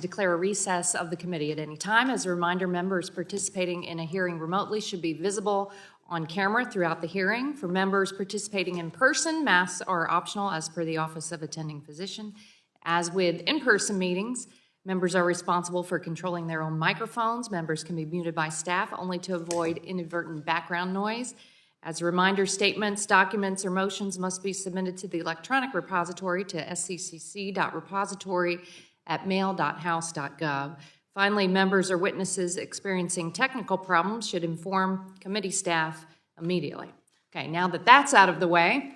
declare a recess of the committee at any time. As a reminder, members participating in a hearing remotely should be visible on camera throughout the hearing. For members participating in person, masks are optional as per the Office of Attending Physician. As with in-person meetings, members are responsible for controlling their own microphones. Members can be muted by staff only to avoid inadvertent background noise. As a reminder, statements, documents, or motions must be submitted to the electronic repository to sccc.repository@mail.house.gov. Finally, members or witnesses experiencing technical problems should inform committee staff immediately. Okay, now that that's out of the way,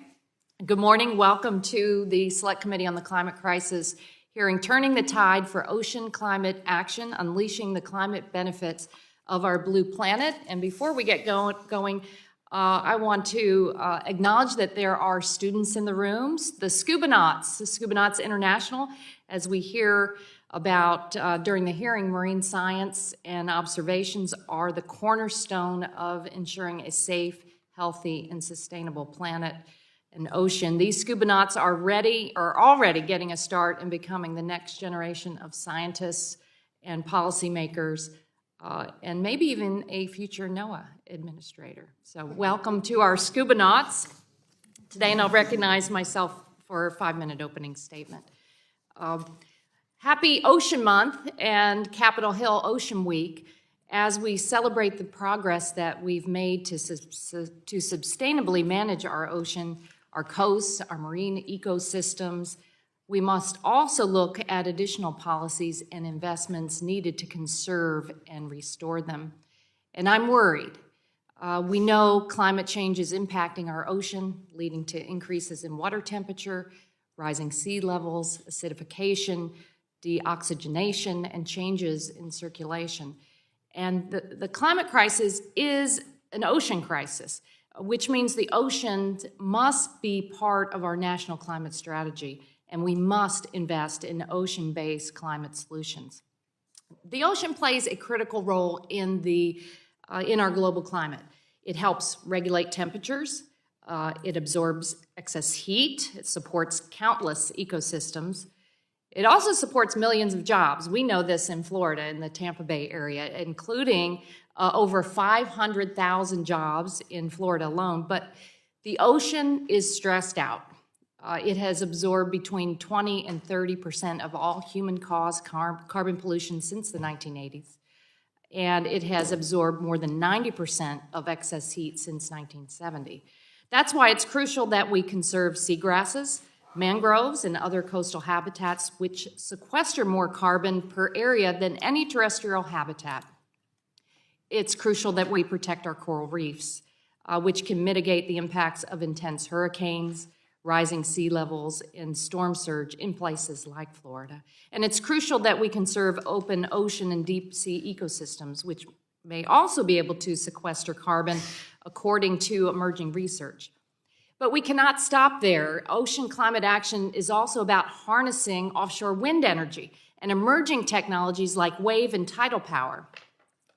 good morning. Welcome to the Select Committee on the Climate Crisis hearing, Turning the Tide for Ocean Climate Action, Unleashing the Climate Benefits of Our Blue Planet. And before we get going, I want to acknowledge that there are students in the rooms, the Scuba Nauts International, as we hear about during the hearing. Marine science and observations are the cornerstone of ensuring a safe, healthy, and sustainable planet and ocean. These scuba nauts are already getting a start in becoming the next generation of scientists and policymakers, and maybe even a future Noaa administrator. So welcome to our scuba nauts today, and I'll recognize myself for a 5-minute opening statement. Happy Ocean Month and Capitol Hill Ocean Week. As we celebrate the progress that we've made to sustainably manage our ocean, our coasts, our marine ecosystems, we must also look at additional policies and investments needed to conserve and restore them. And I'm worried. We know climate change is impacting our ocean, leading to increases in water temperature, rising sea levels, acidification, deoxygenation, and changes in circulation. And the climate crisis is an ocean crisis, which means the oceans must be part of our national climate strategy, and we must invest in ocean-based climate solutions. The ocean plays a critical role in our global climate. It helps regulate temperatures, it absorbs excess heat, it supports countless ecosystems. It also supports millions of jobs. We know this in Florida, in the Tampa Bay area, including over 500,000 jobs in Florida alone. But the ocean is stressed out. It has absorbed between 20 and 30% of all human-caused carbon pollution since the 1980s. And it has absorbed more than 90% of excess heat since 1970. That's why it's crucial that we conserve seagrasses, mangroves, and other coastal habitats which sequester more carbon per area than any terrestrial habitat. It's crucial that we protect our coral reefs, which can mitigate the impacts of intense hurricanes, rising sea levels, and storm surge in places like Florida. And it's crucial that we conserve open ocean and deep sea ecosystems, which may also be able to sequester carbon according to emerging research. But we cannot stop there. Ocean climate action is also about harnessing offshore wind energy and emerging technologies like wave and tidal power.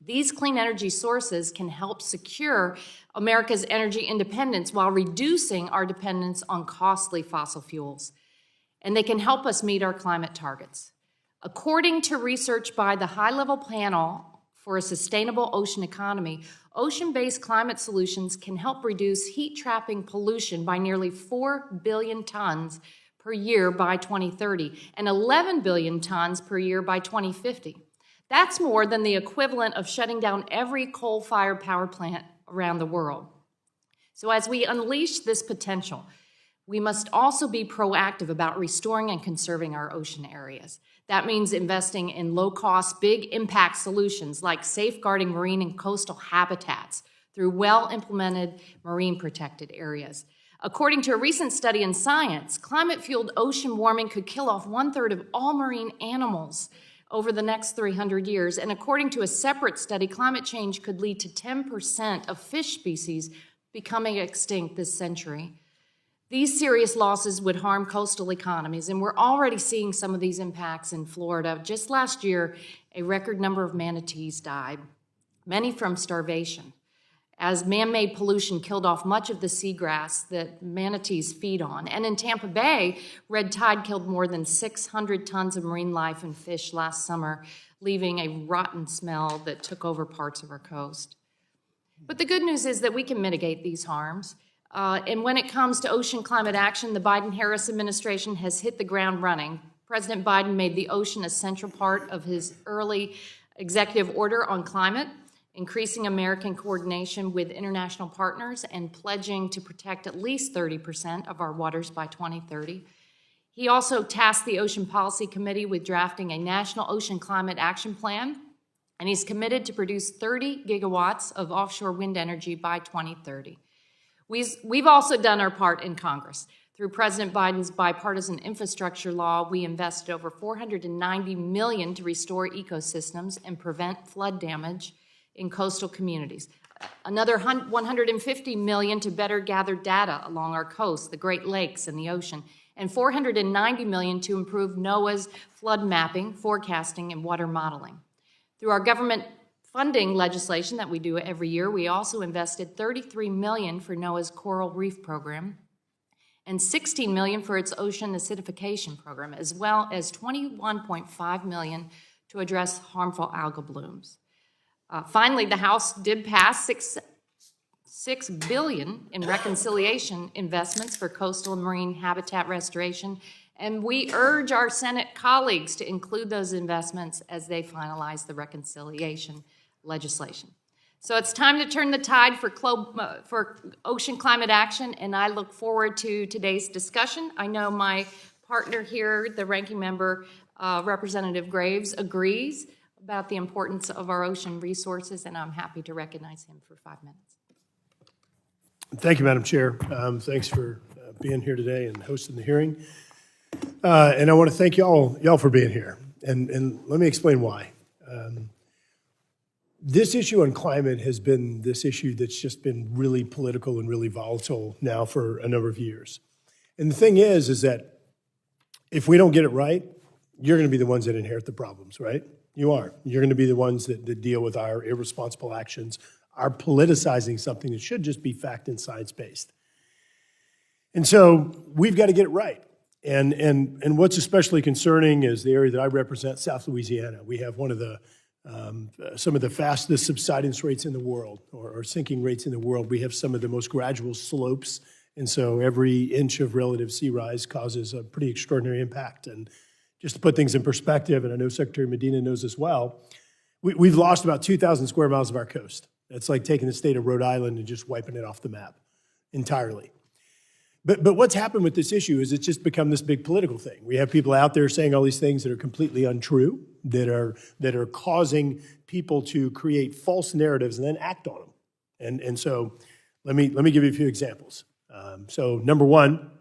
These clean energy sources can help secure America's energy independence while reducing our dependence on costly fossil fuels. And they can help us meet our climate targets. According to research by the High-Level Panel for a Sustainable Ocean Economy, ocean-based climate solutions can help reduce heat-trapping pollution by nearly 4 billion tons per year by 2030 and 11 billion tons per year by 2050. That's more than the equivalent of shutting down every coal-fired power plant around the world. So as we unleash this potential, we must also be proactive about restoring and conserving our ocean areas. That means investing in low-cost, big-impact solutions like safeguarding marine and coastal habitats through well-implemented marine protected areas. According to a recent study in Science, climate-fueled ocean warming could kill off 1/3 of all marine animals over the next 300 years. And according to a separate study, climate change could lead to 10% of fish species becoming extinct this century. These serious losses would harm coastal economies, and we're already seeing some of these impacts in Florida. Just last year, a record number of manatees died, many from starvation. as man-made pollution killed off much of the seagrass that manatees feed on. And in Tampa Bay, red tide killed more than 600 tons of marine life and fish last summer, leaving a rotten smell that took over parts of our coast. But the good news is that we can mitigate these harms. And when it comes to ocean climate action, the Biden-Harris administration has hit the ground running. President Biden made the ocean a central part of his early executive order on climate, increasing American coordination with international partners and pledging to protect at least 30% of our waters by 2030. He also tasked the Ocean Policy Committee with drafting a national ocean climate action plan, and he's committed to produce 30 gigawatts of offshore wind energy by 2030. We've also done our part in Congress. Through President Biden's bipartisan infrastructure law, we invested over $490 million to restore ecosystems and prevent flood damage in coastal communities. Another $150 million to better gather data along our coast, the Great Lakes, and the ocean, and $490 million to improve NOAA's flood mapping, forecasting, and water modeling. Through our government funding legislation that we do every year, we also invested $33 million for NOAA's Coral Reef Program and $16 million for its ocean acidification program, as well as $21.5 million to address harmful algal blooms. Finally, the House did pass $6 billion in reconciliation investments for coastal and marine habitat restoration, and we urge our Senate colleagues to include those investments as they finalize the reconciliation legislation. So it's time to turn the tide for ocean climate action, and I look forward to today's discussion. I know my partner here, the ranking member, Representative Graves, agrees about the importance of our ocean resources, and I'm happy to recognize him for 5 minutes. Thank you, Madam Chair. Thanks for being here today and hosting the hearing. And I want to thank y'all for being here. And let me explain why. This issue on climate has been this issue that's just been really political and really volatile now for a number of years. And the thing is that if we don't get it right, you're going to be the ones that inherit the problems, right? You are. You're going to be the ones that deal with our irresponsible actions, our politicizing something that should just be fact and science-based. And so we've got to get it right. And what's especially concerning is the area that I represent, South Louisiana. We have one of the some of the fastest subsidence rates in the world, or sinking rates in the world. We have some of the most gradual slopes, and so every inch of relative sea rise causes a pretty extraordinary impact. And just to put things in perspective, and I know Secretary Medina knows as well, we've lost about 2,000 square miles of our coast. That's like taking the state of Rhode Island and just wiping it off the map entirely. But what's happened with this issue is it's just become this big political thing. We have people out there saying all these things that are completely untrue, that are causing people to create false narratives and then act on them. And so let me give you a few examples. So number one,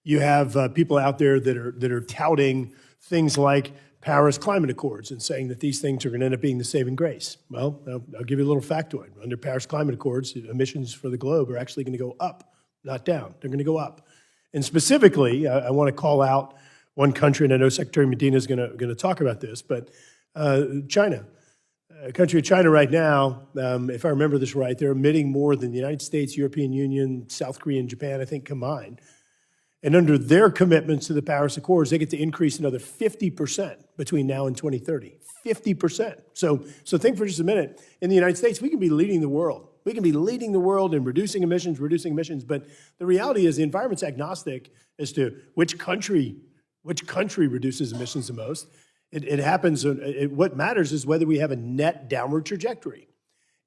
you have people out there that are touting things like Paris Climate Accords and saying that these things are going to end up being the saving grace. Well, I'll give you a little factoid. Under Paris Climate Accords, emissions for the globe are actually going to go up, not down. They're going to go up. And specifically, I want to call out one country, and I know Secretary Medina is going to talk about this, but China. The country of China right now, if I remember this right, they're emitting more than the United States, European Union, South Korea, and Japan, I think, combined. And under their commitments to the Paris Accords, they get to increase another 50% between now and 2030. 50%. So think for just a minute. In the United States, we can be leading the world. We can be leading the world in reducing emissions, but the reality is the environment's agnostic as to which country reduces emissions the most. It happens, what matters is whether we have a net downward trajectory.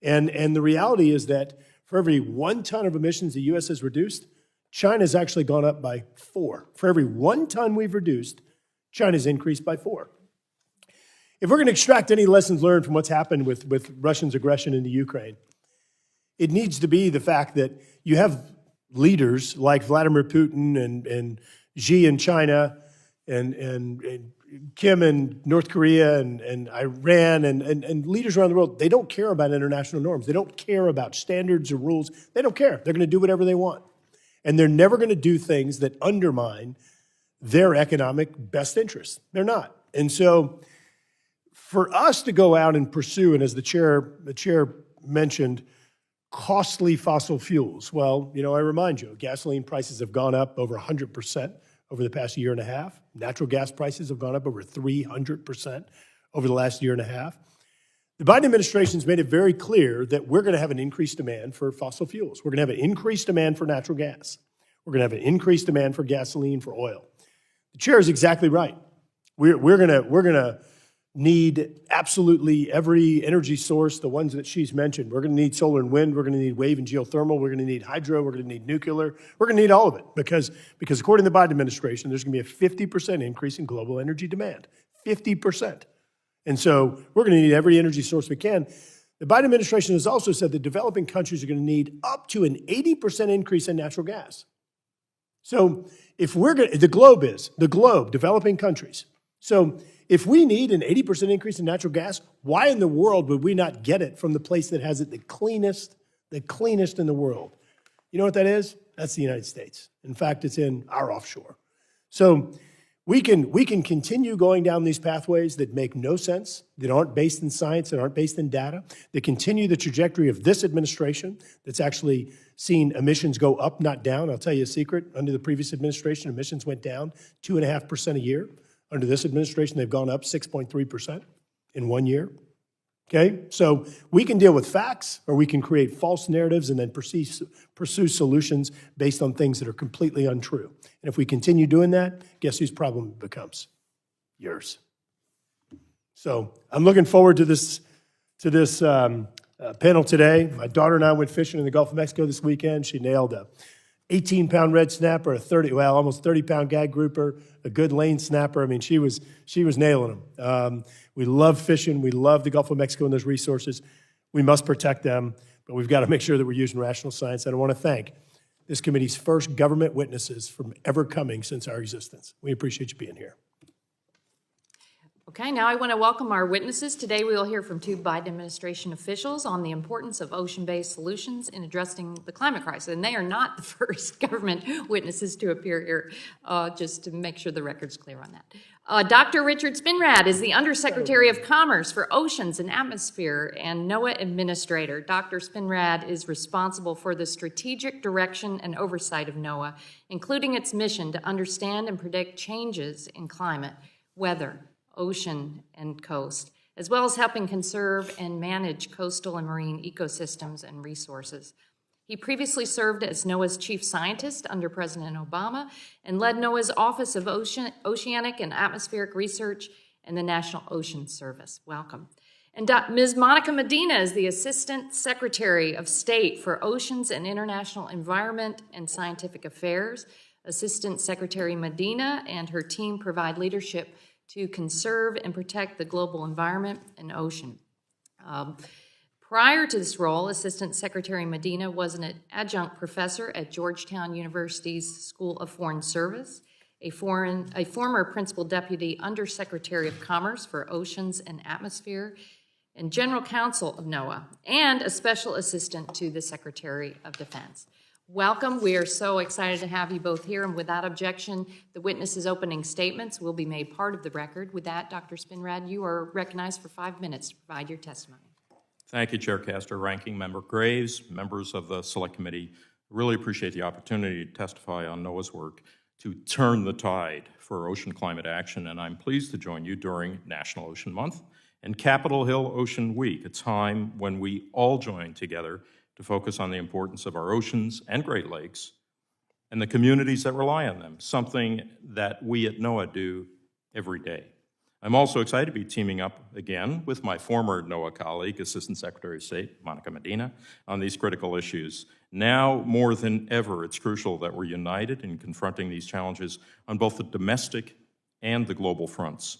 And the reality is that for every 1 ton of emissions the U.S. has reduced, China's actually gone up by 4. For every 1 ton we've reduced, China's increased by 4. If we're going to extract any lessons learned from what's happened with Russia's aggression into Ukraine, it needs to be the fact that you have leaders like Vladimir Putin and Xi in China and Kim in North Korea and Iran and leaders around the world. They don't care about international norms. They don't care about standards or rules. They don't care. They're going to do whatever they want. And they're never going to do things that undermine their economic best interests. They're not. And so for us to go out and pursue, and as the chair mentioned costly fossil fuels. Well, I remind you, gasoline prices have gone up over 100% over the past year and a half. Natural gas prices have gone up over 300% over the last year and a half. The Biden administration's made it very clear that we're going to have an increased demand for fossil fuels. We're going to have an increased demand for natural gas. We're going to have an increased demand for gasoline, for oil. The chair is exactly right. We're going to need absolutely every energy source, the ones that she's mentioned. We're going to need solar and wind. We're going to need wave and geothermal. We're going to need hydro. We're going to need nuclear. We're going to need all of it because according to the Biden administration, there's going to be a 50% increase in global energy demand. 50%. And so we're going to need every energy source we can. The Biden administration has also said that developing countries are going to need up to an 80% increase in natural gas. So if we're going to, the globe, developing countries. So if we need an 80% increase in natural gas, why in the world would we not get it from the place that has it the cleanest in the world? You know what that is? That's the United States. In fact, it's in our offshore. So we can continue going down these pathways that make no sense, that aren't based in science, that aren't based in data, that continue the trajectory of this administration that's actually seen emissions go up, not down. I'll tell you a secret. Under the previous administration, emissions went down 2.5% a year. Under this administration, they've gone up 6.3% in 1 year. Okay? So we can deal with facts, or we can create false narratives and then pursue solutions based on things that are completely untrue. And if we continue doing that, guess whose problem it becomes? Yours. So I'm looking forward to this panel today. My daughter and I went fishing in the Gulf of Mexico this weekend. She nailed a 18-pound red snapper, almost 30-pound gag grouper, a good lane snapper. I mean, she was nailing them. We love fishing. We love the Gulf of Mexico and those resources. We must protect them, but we've got to make sure that we're using rational science. And I want to thank this committee's first government witnesses from ever coming since our existence. We appreciate you being here. Okay, now I want to welcome our witnesses. Today we will hear from two Biden administration officials on the importance of ocean-based solutions in addressing the climate crisis. And they are not the first government witnesses to appear here, just to make sure the record's clear on that. Dr. Richard Spinrad is the Undersecretary of Commerce for Oceans and Atmosphere and NOAA Administrator. Dr. Spinrad is responsible for the strategic direction and oversight of NOAA, including its mission to understand and predict changes in climate, weather, ocean, and coast, as well as helping conserve and manage coastal and marine ecosystems and resources. He previously served as NOAA's chief scientist under President Obama and led NOAA's Office of Oceanic and Atmospheric Research and the National Ocean Service. Welcome. And Ms. Monica Medina is the Assistant Secretary of State for Oceans and International Environment and Scientific Affairs. Assistant Secretary Medina and her team provide leadership to conserve and protect the global environment and ocean. Prior to this role, Assistant Secretary Medina was an adjunct professor at Georgetown University's School of Foreign Service, a former Principal Deputy Undersecretary of Commerce for Oceans and Atmosphere, and General Counsel of NOAA, and a Special Assistant to the Secretary of Defense. Welcome. We are so excited to have you both here, and without objection, the witnesses' opening statements will be made part of the record. With that, Dr. Spinrad, you are recognized for 5 minutes to provide your testimony. Thank you, Chair Castor, Ranking Member Graves, members of the Select Committee. Really appreciate the opportunity to testify on NOAA's work to turn the tide for ocean climate action, and I'm pleased to join you during National Ocean Month and Capitol Hill Ocean Week, a time when we all join together to focus on the importance of our oceans and Great Lakes and the communities that rely on them, something that we at NOAA do every day. I'm also excited to be teaming up again with my former NOAA colleague, Assistant Secretary of State Monica Medina, on these critical issues. Now, more than ever, it's crucial that we're united in confronting these challenges on both the domestic and the global fronts.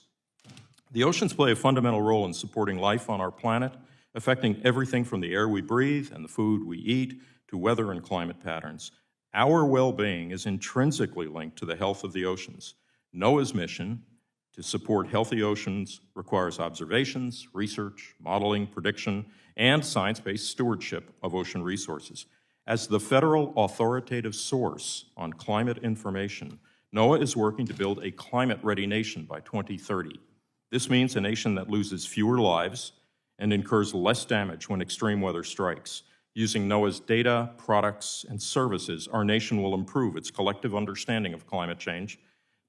The oceans play a fundamental role in supporting life on our planet, affecting everything from the air we breathe and the food we eat to weather and climate patterns. Our well-being is intrinsically linked to the health of the oceans. NOAA's mission to support healthy oceans requires observations, research, modeling, prediction, and science-based stewardship of ocean resources. As the federal authoritative source on climate information, NOAA is working to build a climate-ready nation by 2030. This means a nation that loses fewer lives and incurs less damage when extreme weather strikes. Using NOAA's data, products, and services, our nation will improve its collective understanding of climate change,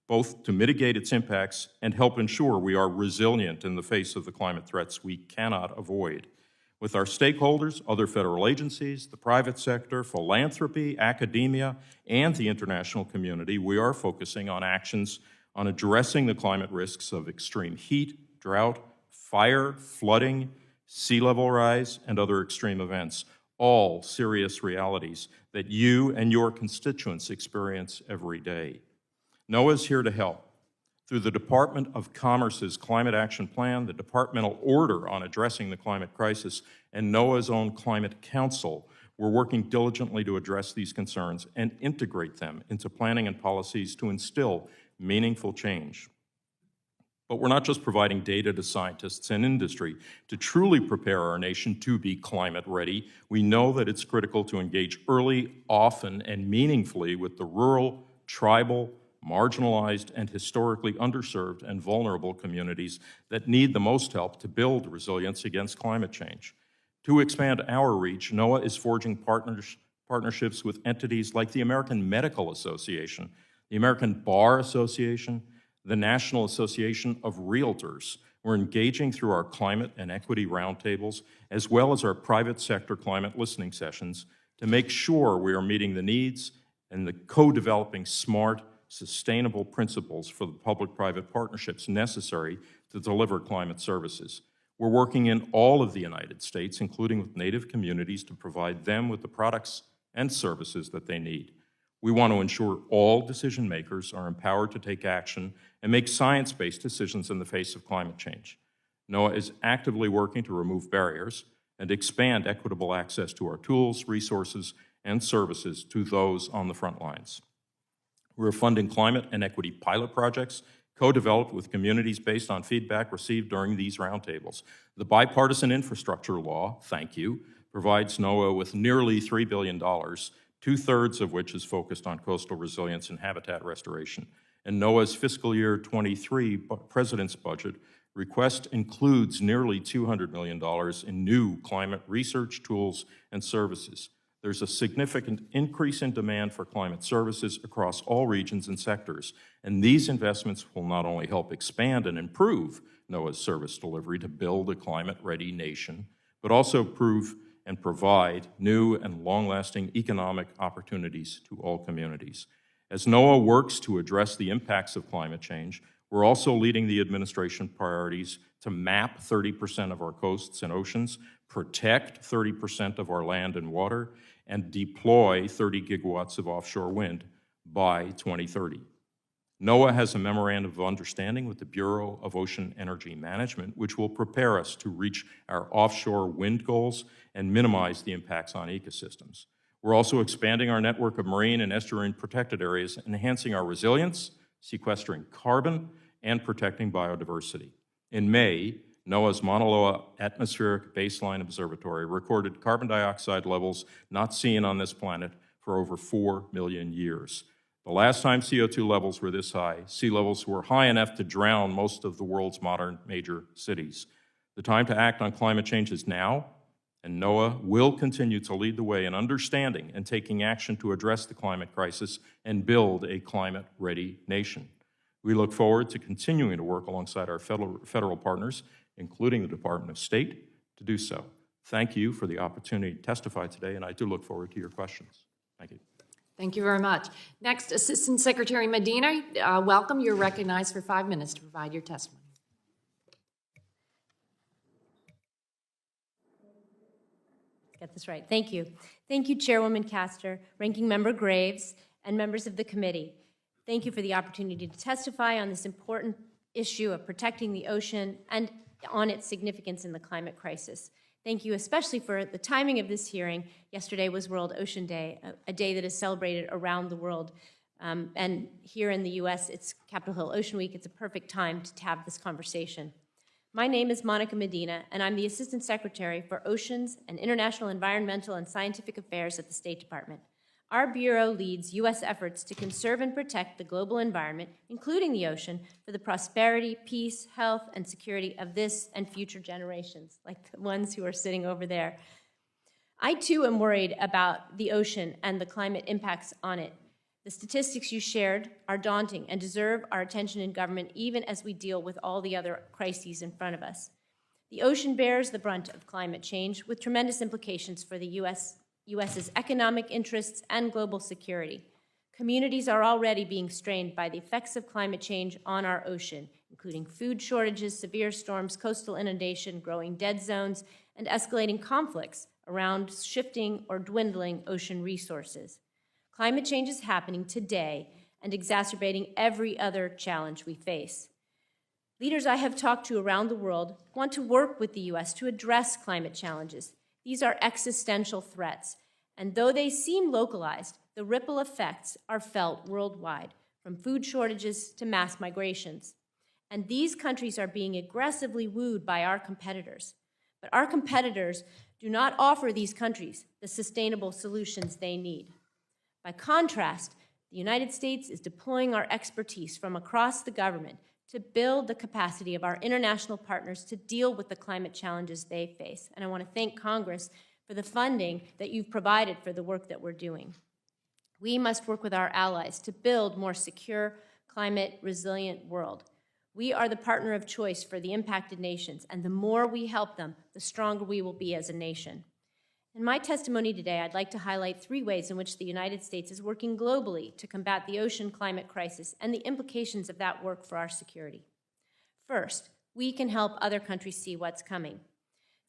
both to mitigate its impacts and help ensure we are resilient in the face of the climate threats we cannot avoid. With our stakeholders, other federal agencies, the private sector, philanthropy, academia, and the international community, we are focusing on actions on addressing the climate risks of extreme heat, drought, fire, flooding, sea level rise, and other extreme events, all serious realities that you and your constituents experience every day. NOAA is here to help. Through the Department of Commerce's Climate Action Plan, the Departmental Order on Addressing the Climate Crisis, and NOAA's own Climate Council, we're working diligently to address these concerns and integrate them into planning and policies to instill meaningful change. But we're not just providing data to scientists and industry. To truly prepare our nation to be climate ready, we know that it's critical to engage early, often, and meaningfully with the rural, tribal, marginalized, and historically underserved and vulnerable communities that need the most help to build resilience against climate change. To expand our reach, NOAA is forging partnerships with entities like the American Medical Association, the American Bar Association, the National Association of Realtors. We're engaging through our climate and equity roundtables, as well as our private sector climate listening sessions, to make sure we are meeting the needs and the co-developing smart, sustainable principles for the public-private partnerships necessary to deliver climate services. We're working in all of the United States, including with Native communities, to provide them with the products and services that they need. We want to ensure all decision makers are empowered to take action and make science-based decisions in the face of climate change. NOAA is actively working to remove barriers and expand equitable access to our tools, resources, and services to those on the front lines. We're funding climate and equity pilot projects co-developed with communities based on feedback received during these roundtables. The bipartisan infrastructure law, thank you, provides NOAA with nearly $3 billion, two-thirds of which is focused on coastal resilience and habitat restoration. And NOAA's fiscal year 23 President's budget request includes nearly $200 million in new climate research, tools, and services. There's a significant increase in demand for climate services across all regions and sectors, and these investments will not only help expand and improve NOAA's service delivery to build a climate-ready nation, but also prove and provide new and long-lasting economic opportunities to all communities. As NOAA works to address the impacts of climate change, we're also leading the administration priorities to map 30% of our coasts and oceans, protect 30% of our land and water, and deploy 30 gigawatts of offshore wind by 2030. NOAA has a memorandum of understanding with the Bureau of Ocean Energy Management, which will prepare us to reach our offshore wind goals and minimize the impacts on ecosystems. We're also expanding our network of marine and estuarine protected areas, enhancing our resilience, sequestering carbon, and protecting biodiversity. In May, NOAA's Mauna Loa Atmospheric Baseline Observatory recorded carbon dioxide levels not seen on this planet for over 4 million years. The last time CO2 levels were this high, sea levels were high enough to drown most of the world's modern major cities. The time to act on climate change is now, and NOAA will continue to lead the way in understanding and taking action to address the climate crisis and build a climate-ready nation. We look forward to continuing to work alongside our federal partners, including the Department of State, to do so. Thank you for the opportunity to testify today, and I do look forward to your questions. Thank you. Thank you very much. Next, Assistant Secretary Medina, welcome. You're recognized for 5 minutes to provide your testimony. Get this right. Thank you. Thank you, Chairwoman Castor, Ranking Member Graves, and members of the committee. Thank you for the opportunity to testify on this important issue of protecting the ocean and on its significance in the climate crisis. Thank you especially for the timing of this hearing. Yesterday was World Ocean Day, a day that is celebrated around the world. And here in the U.S., it's Capitol Hill Ocean Week. It's a perfect time to have this conversation. My name is Monica Medina, and I'm the Assistant Secretary for Oceans and International Environmental and Scientific Affairs at the State Department. Our Bureau leads U.S. efforts to conserve and protect the global environment, including the ocean, for the prosperity, peace, health, and security of this and future generations, like the ones who are sitting over there. I, too, am worried about the ocean and the climate impacts on it. The statistics you shared are daunting and deserve our attention in government, even as we deal with all the other crises in front of us. The ocean bears the brunt of climate change, with tremendous implications for the U.S.'s economic interests and global security. Communities are already being strained by the effects of climate change on our ocean, including food shortages, severe storms, coastal inundation, growing dead zones, and escalating conflicts around shifting or dwindling ocean resources. Climate change is happening today and exacerbating every other challenge we face. Leaders I have talked to around the world want to work with the U.S. to address climate challenges. These are existential threats, and though they seem localized, the ripple effects are felt worldwide, from food shortages to mass migrations. And these countries are being aggressively wooed by our competitors. But our competitors do not offer these countries the sustainable solutions they need. By contrast, the United States is deploying our expertise from across the government to build the capacity of our international partners to deal with the climate challenges they face. And I want to thank Congress for the funding that you've provided for the work that we're doing. We must work with our allies to build more secure, climate-resilient world. We are the partner of choice for the impacted nations, and the more we help them, the stronger we will be as a nation. In my testimony today, I'd like to highlight 3 ways in which the United States is working globally to combat the ocean climate crisis and the implications of that work for our security. First, we can help other countries see what's coming.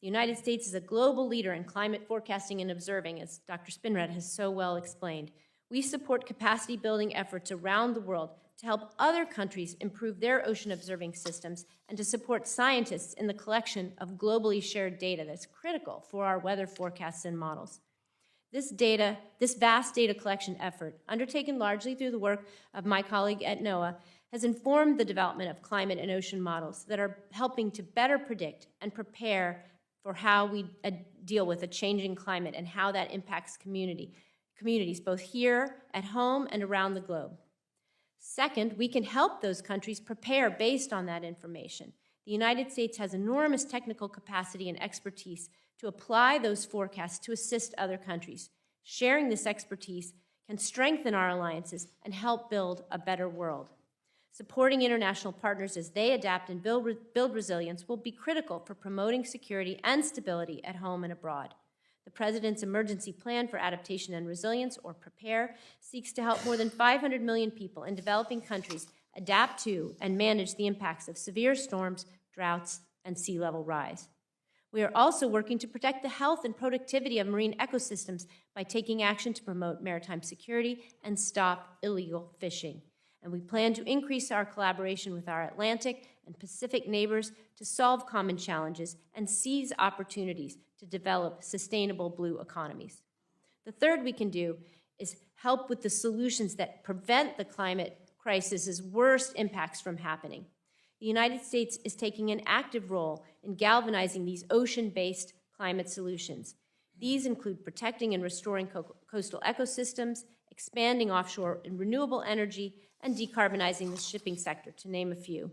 The United States is a global leader in climate forecasting and observing, as Dr. Spinrad has so well explained. We support capacity building efforts around the world to help other countries improve their ocean observing systems and to support scientists in the collection of globally shared data that's critical for our weather forecasts and models. This vast data collection effort, undertaken largely through the work of my colleague at Noaa, has informed the development of climate and ocean models that are helping to better predict and prepare for how we deal with a changing climate and how that impacts communities both here at home and around the globe. Second, we can help those countries prepare based on that information. The United States has enormous technical capacity and expertise to apply those forecasts to assist other countries. Sharing this expertise can strengthen our alliances and help build a better world. Supporting international partners as they adapt and build resilience will be critical for promoting security and stability at home and abroad. The President's Emergency Plan for Adaptation and Resilience, or PREPARE, seeks to help more than 500 million people in developing countries adapt to and manage the impacts of severe storms, droughts, and sea level rise. We are also working to protect the health and productivity of marine ecosystems by taking action to promote maritime security and stop illegal fishing. And we plan to increase our collaboration with our Atlantic and Pacific neighbors to solve common challenges and seize opportunities to develop sustainable blue economies. The third we can do is help with the solutions that prevent the climate crisis's worst impacts from happening. The United States is taking an active role in galvanizing these ocean-based climate solutions. These include protecting and restoring coastal ecosystems, expanding offshore and renewable energy, and decarbonizing the shipping sector, to name a few.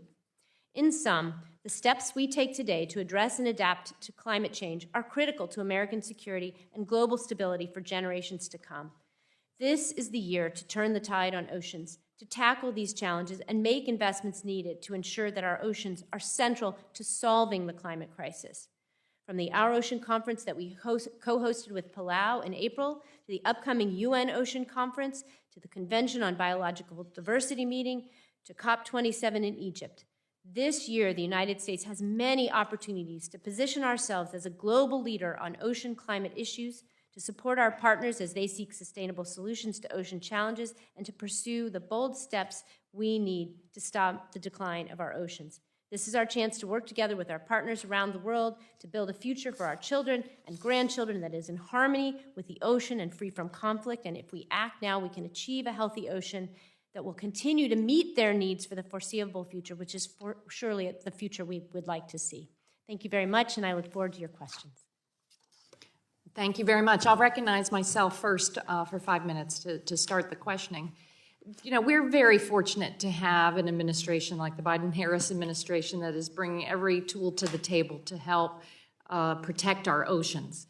In sum, the steps we take today to address and adapt to climate change are critical to American security and global stability for generations to come. This is the year to turn the tide on oceans, to tackle these challenges and make investments needed to ensure that our oceans are central to solving the climate crisis. From the Our Ocean Conference that we co-hosted with Palau in April, to the upcoming UN Ocean Conference, to the Convention on Biological Diversity meeting, to COP27 in Egypt. This year, the United States has many opportunities to position ourselves as a global leader on ocean climate issues, to support our partners as they seek sustainable solutions to ocean challenges, and to pursue the bold steps we need to stop the decline of our oceans. This is our chance to work together with our partners around the world to build a future for our children and grandchildren that is in harmony with the ocean and free from conflict. And if we act now, we can achieve a healthy ocean that will continue to meet their needs for the foreseeable future, which is surely the future we would like to see. Thank you very much, and I look forward to your questions. Thank you very much. I'll recognize myself first for 5 minutes to start the questioning. You know, we're very fortunate to have an administration like the Biden-Harris administration that is bringing every tool to the table to help protect our oceans.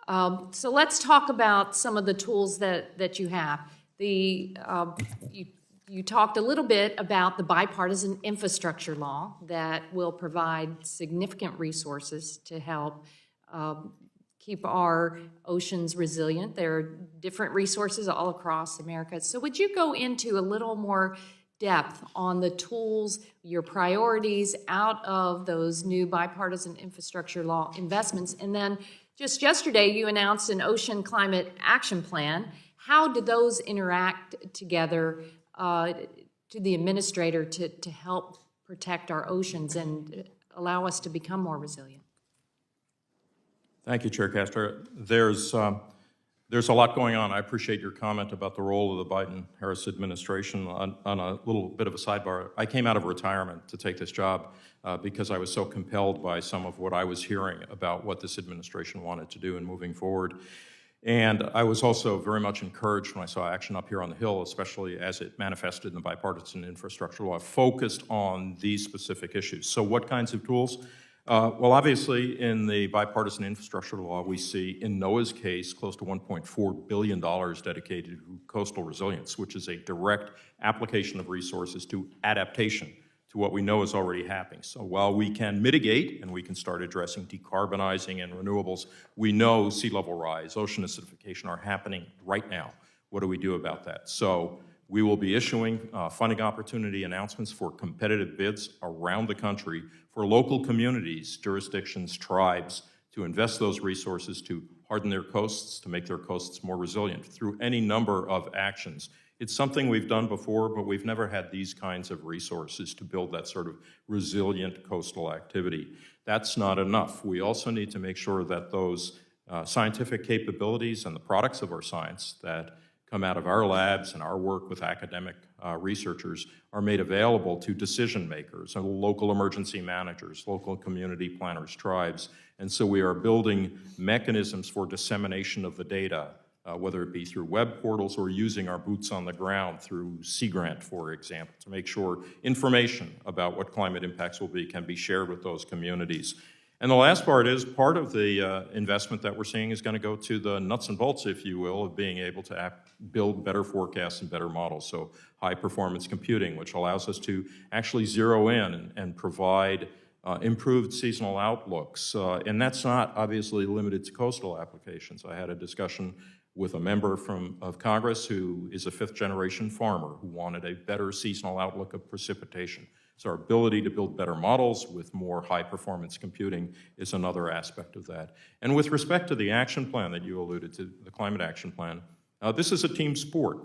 So let's talk about some of the tools that you have. You talked a little bit about the bipartisan infrastructure law that will provide significant resources to help keep our oceans resilient. There are different resources all across America. So would you go into a little more depth on the tools, your priorities out of those new bipartisan infrastructure law investments? And then just yesterday, you announced an ocean climate action plan. How do those interact together to the administrator to help protect our oceans and allow us to become more resilient? Thank you, Chair Castor. There's a lot going on. I appreciate your comment about the role of the Biden-Harris administration. On a little bit of a sidebar, I came out of retirement to take this job because I was so compelled by some of what I was hearing about what this administration wanted to do in moving forward. And I was also very much encouraged when I saw action up here on the Hill, especially as it manifested in the bipartisan infrastructure law, focused on these specific issues. So what kinds of tools? Well, obviously, in the bipartisan infrastructure law, we see, in Noaa's case, close to $1.4 billion dedicated to coastal resilience, which is a direct application of resources to adaptation to what we know is already happening. So while we can mitigate and we can start addressing decarbonizing and renewables, we know sea level rise, ocean acidification are happening right now. What do we do about that? So we will be issuing funding opportunity announcements for competitive bids around the country for local communities, jurisdictions, tribes to invest those resources to harden their coasts, to make their coasts more resilient through any number of actions. It's something we've done before, but we've never had these kinds of resources to build that sort of resilient coastal activity. That's not enough. We also need to make sure that those scientific capabilities and the products of our science that come out of our labs and our work with academic researchers are made available to decision makers and local emergency managers, local community planners, tribes. And so we are building mechanisms for dissemination of the data, whether it be through web portals or using our boots on the ground through Sea Grant, for example, to make sure information about what climate impacts will be can be shared with those communities. And the last part is, part of the investment that we're seeing is going to go to the nuts and bolts, if you will, of being able to build better forecasts and better models. So high-performance computing, which allows us to actually zero in and provide improved seasonal outlooks. And that's not obviously limited to coastal applications. I had a discussion with a member of Congress who is a fifth-generation farmer who wanted a better seasonal outlook of precipitation. So our ability to build better models with more high-performance computing is another aspect of that. And with respect to the action plan that you alluded to, the climate action plan, this is a team sport.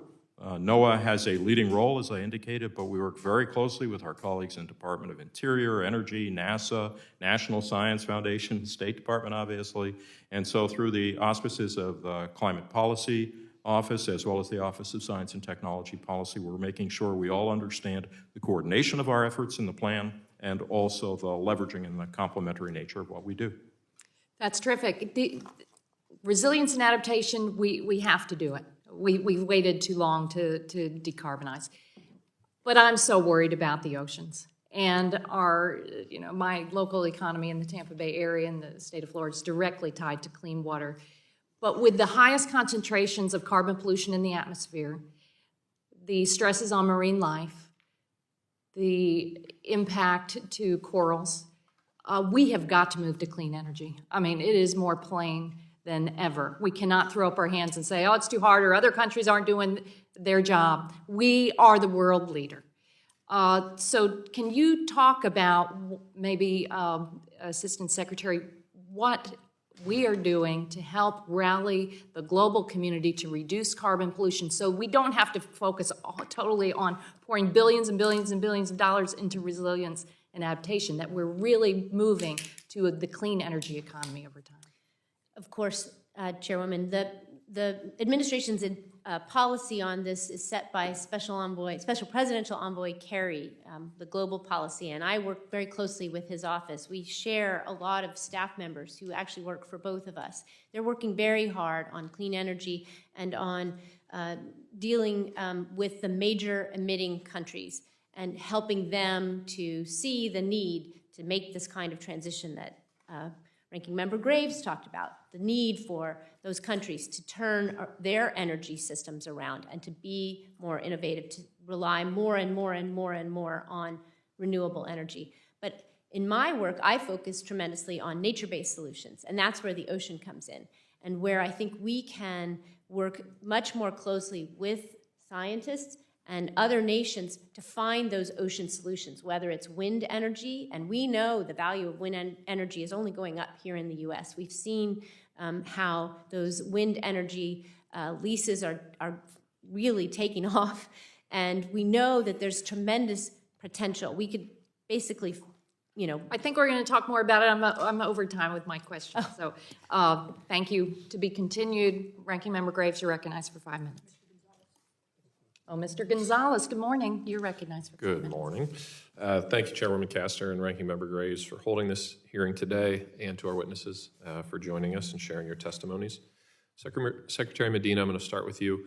Noaa has a leading role, as I indicated, but we work very closely with our colleagues in Department of Interior, Energy, NASA, National Science Foundation, State Department, obviously. And so through the auspices of the Climate Policy Office, as well as the Office of Science and Technology Policy, we're making sure we all understand the coordination of our efforts in the plan and also the leveraging and the complementary nature of what we do. That's terrific. The resilience and adaptation, we have to do it. We've waited too long to decarbonize. But I'm so worried about the oceans. And my local economy in the Tampa Bay area and the state of Florida is directly tied to clean water. But with the highest concentrations of carbon pollution in the atmosphere, the stresses on marine life, the impact to corals, we have got to move to clean energy. I mean, it is more plain than ever. We cannot throw up our hands and say, oh, it's too hard, or other countries aren't doing their job. We are the world leader. So can you talk about, maybe, Assistant Secretary, what we are doing to help rally the global community to reduce carbon pollution so we don't have to focus totally on pouring billions and billions and billions of dollars into resilience and adaptation, that we're really moving to the clean energy economy over time? Of course, Chairwoman, the administration's policy on this is set by Special Presidential Envoy Kerry, the global policy, and I work very closely with his office. We share a lot of staff members who actually work for both of us. They're working very hard on clean energy and on dealing with the major emitting countries and helping them to see the need to make this kind of transition that Ranking Member Graves talked about, the need for those countries to turn their energy systems around and to be more innovative, to rely more and more and more and more on renewable energy. But in my work, I focus tremendously on nature-based solutions, and that's where the ocean comes in, and where I think we can work much more closely with scientists and other nations to find those ocean solutions, whether it's wind energy, and we know the value of wind energy is only going up here in the US. We've seen how those wind energy leases are really taking off, and we know that there's tremendous potential. We could basically, you know. I think we're going to talk more about it. I'm over time with my questions. So thank you. To be continued. Ranking Member Graves, you're recognized for 5 minutes. Oh, Mr. Gonzalez, good morning. You're recognized for 5 minutes. Good morning. Thank you, Chairwoman Castor and Ranking Member Graves, for holding this hearing today, and to our witnesses for joining us and sharing your testimonies. Secretary Medina, I'm going to start with you.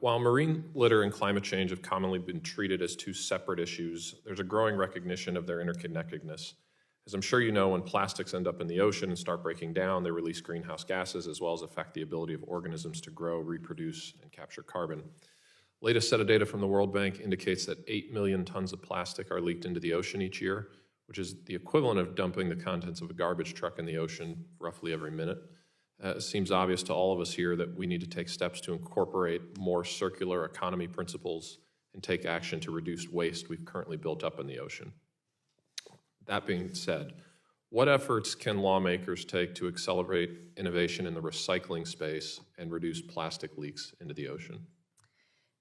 While marine litter and climate change have commonly been treated as two separate issues, there's a growing recognition of their interconnectedness. As I'm sure you know, when plastics end up in the ocean and start breaking down, they release greenhouse gases as well as affect the ability of organisms to grow, reproduce, and capture carbon. Latest set of data from the World Bank indicates that 8 million tons of plastic are leaked into the ocean each year, which is the equivalent of dumping the contents of a garbage truck in the ocean roughly every minute. It seems obvious to all of us here that we need to take steps to incorporate more circular economy principles and take action to reduce waste we've currently built up in the ocean. That being said, what efforts can lawmakers take to accelerate innovation in the recycling space and reduce plastic leaks into the ocean?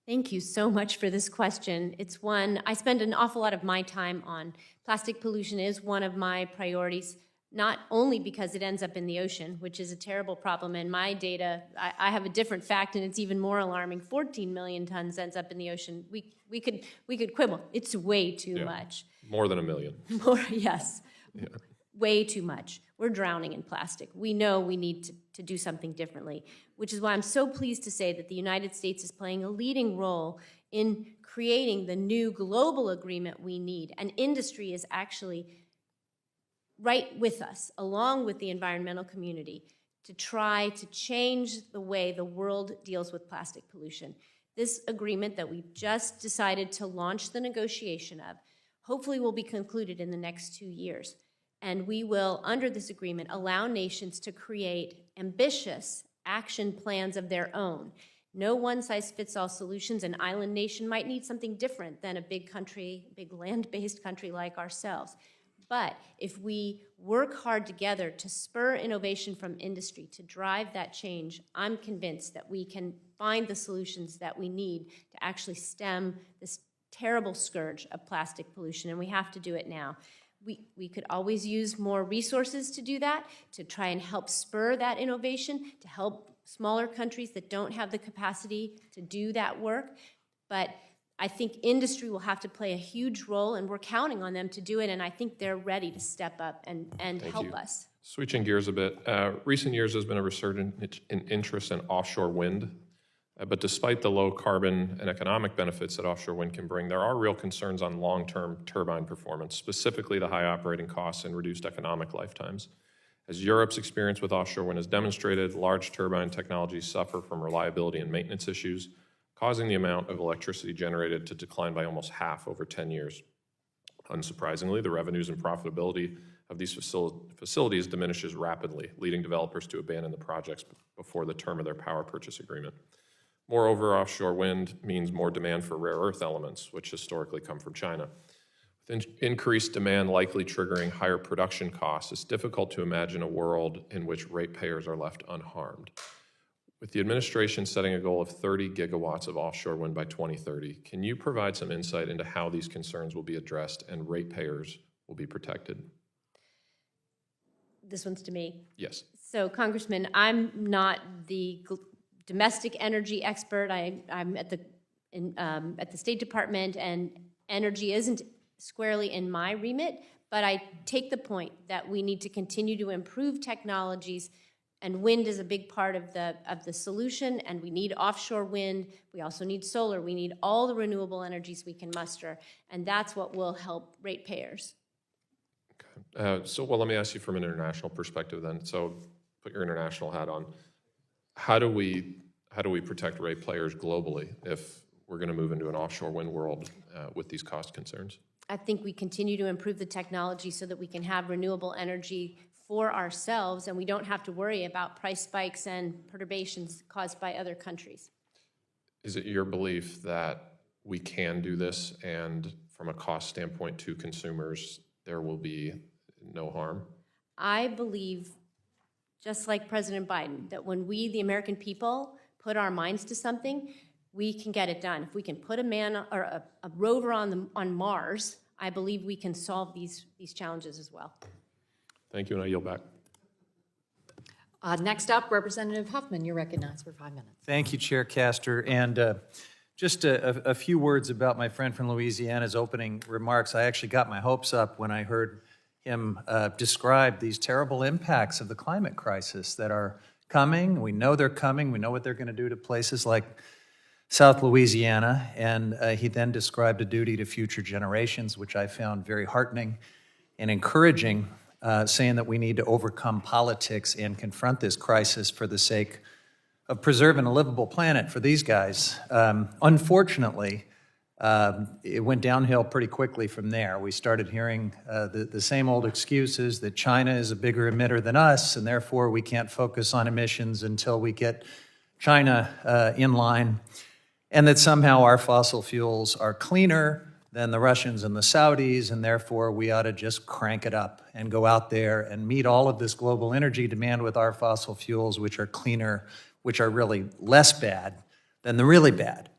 Thank you so much for this question. It's one, I spend an awful lot of my time on. Plastic pollution is one of my priorities, not only because it ends up in the ocean, which is a terrible problem. In my data, I have a different fact, and it's even more alarming. 14 million tons ends up in the ocean. We could quibble. It's way too much. More than a million. More, yes. Yeah. Way too much. We're drowning in plastic. We know we need to do something differently, which is why I'm so pleased to say that the United States is playing a leading role in creating the new global agreement we need. And industry is actually right with us, along with the environmental community, to try to change the way the world deals with plastic pollution. This agreement that we've just decided to launch the negotiation of hopefully will be concluded in the next 2 years. And we will, under this agreement, allow nations to create ambitious action plans of their own. No one-size-fits-all solutions. An island nation might need something different than a big country, big land-based country like ourselves. But if we work hard together to spur innovation from industry, to drive that change, I'm convinced that we can find the solutions that we need to actually stem this terrible scourge of plastic pollution, and we have to do it now. We could always use more resources to do that, to try and help spur that innovation, to help smaller countries that don't have the capacity to do that work. But I think industry will have to play a huge role, and we're counting on them to do it, and I think they're ready to step up and help us. Switching gears a bit, recent years there's been a resurgence in interest in offshore wind. But despite the low carbon and economic benefits that offshore wind can bring, there are real concerns on long-term turbine performance, specifically the high operating costs and reduced economic lifetimes. As Europe's experience with offshore wind has demonstrated, large turbine technologies suffer from reliability and maintenance issues, causing the amount of electricity generated to decline by almost half over 10 years. Unsurprisingly, the revenues and profitability of these facilities diminishes rapidly, leading developers to abandon the projects before the term of their power purchase agreement. Moreover, offshore wind means more demand for rare earth elements, which historically come from China. With increased demand likely triggering higher production costs, it's difficult to imagine a world in which ratepayers are left unharmed. With the administration setting a goal of 30 gigawatts of offshore wind by 2030, can you provide some insight into how these concerns will be addressed and ratepayers will be protected? This one's to me. Yes. So, Congressman, I'm not the domestic energy expert. I'm at the State Department, and energy isn't squarely in my remit, but I take the point that we need to continue to improve technologies, and wind is a big part of the solution, and we need offshore wind. We also need solar. We need all the renewable energies we can muster, and that's what will help ratepayers. Well, let me ask you from an international perspective then. So put your international hat on. How do we protect ratepayers globally if we're going to move into an offshore wind world with these cost concerns? I think we continue to improve the technology so that we can have renewable energy for ourselves, and we don't have to worry about price spikes and perturbations caused by other countries. Is it your belief that we can do this, and from a cost standpoint to consumers, there will be no harm? I believe, just like President Biden, that when we, the American people, put our minds to something, we can get it done. If we can put a man or a rover on Mars, I believe we can solve these challenges as well. Thank you, and I yield back. Next up, Representative Huffman, you're recognized for 5 minutes. Thank you, Chair Castor. And just a few words about my friend from Louisiana's opening remarks. I actually got my hopes up when I heard him describe these terrible impacts of the climate crisis that are coming. We know they're coming. We know what they're going to do to places like South Louisiana. And he then described a duty to future generations, which I found very heartening and encouraging, saying that we need to overcome politics and confront this crisis for the sake of preserving a livable planet for these guys. Unfortunately, it went downhill pretty quickly from there. We started hearing the same old excuses that China is a bigger emitter than us, and therefore we can't focus on emissions until we get China in line, and that somehow our fossil fuels are cleaner than the Russians and the Saudis, and therefore we ought to just crank it up and go out there and meet all of this global energy demand with our fossil fuels, which are cleaner, which are really less bad than the really bad.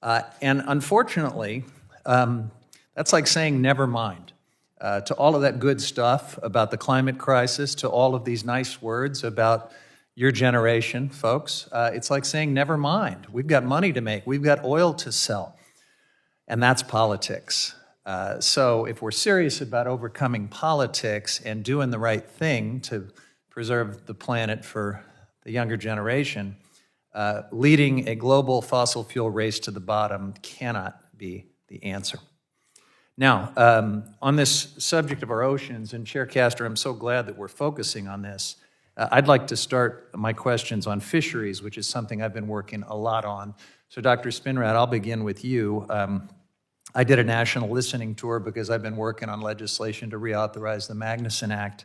And unfortunately, that's like saying never mind to all of that good stuff about the climate crisis, to all of these nice words about your generation, folks. It's like saying never mind. We've got money to make. We've got oil to sell. And that's politics. So if we're serious about overcoming politics and doing the right thing to preserve the planet for the younger generation, leading a global fossil fuel race to the bottom cannot be the answer. Now, on this subject of our oceans, and Chair Castor, I'm so glad that we're focusing on this. I'd like to start my questions on fisheries, which is something I've been working a lot on. So Dr. Spinrad, I'll begin with you. I did a national listening tour because I've been working on legislation to reauthorize the Magnuson Act.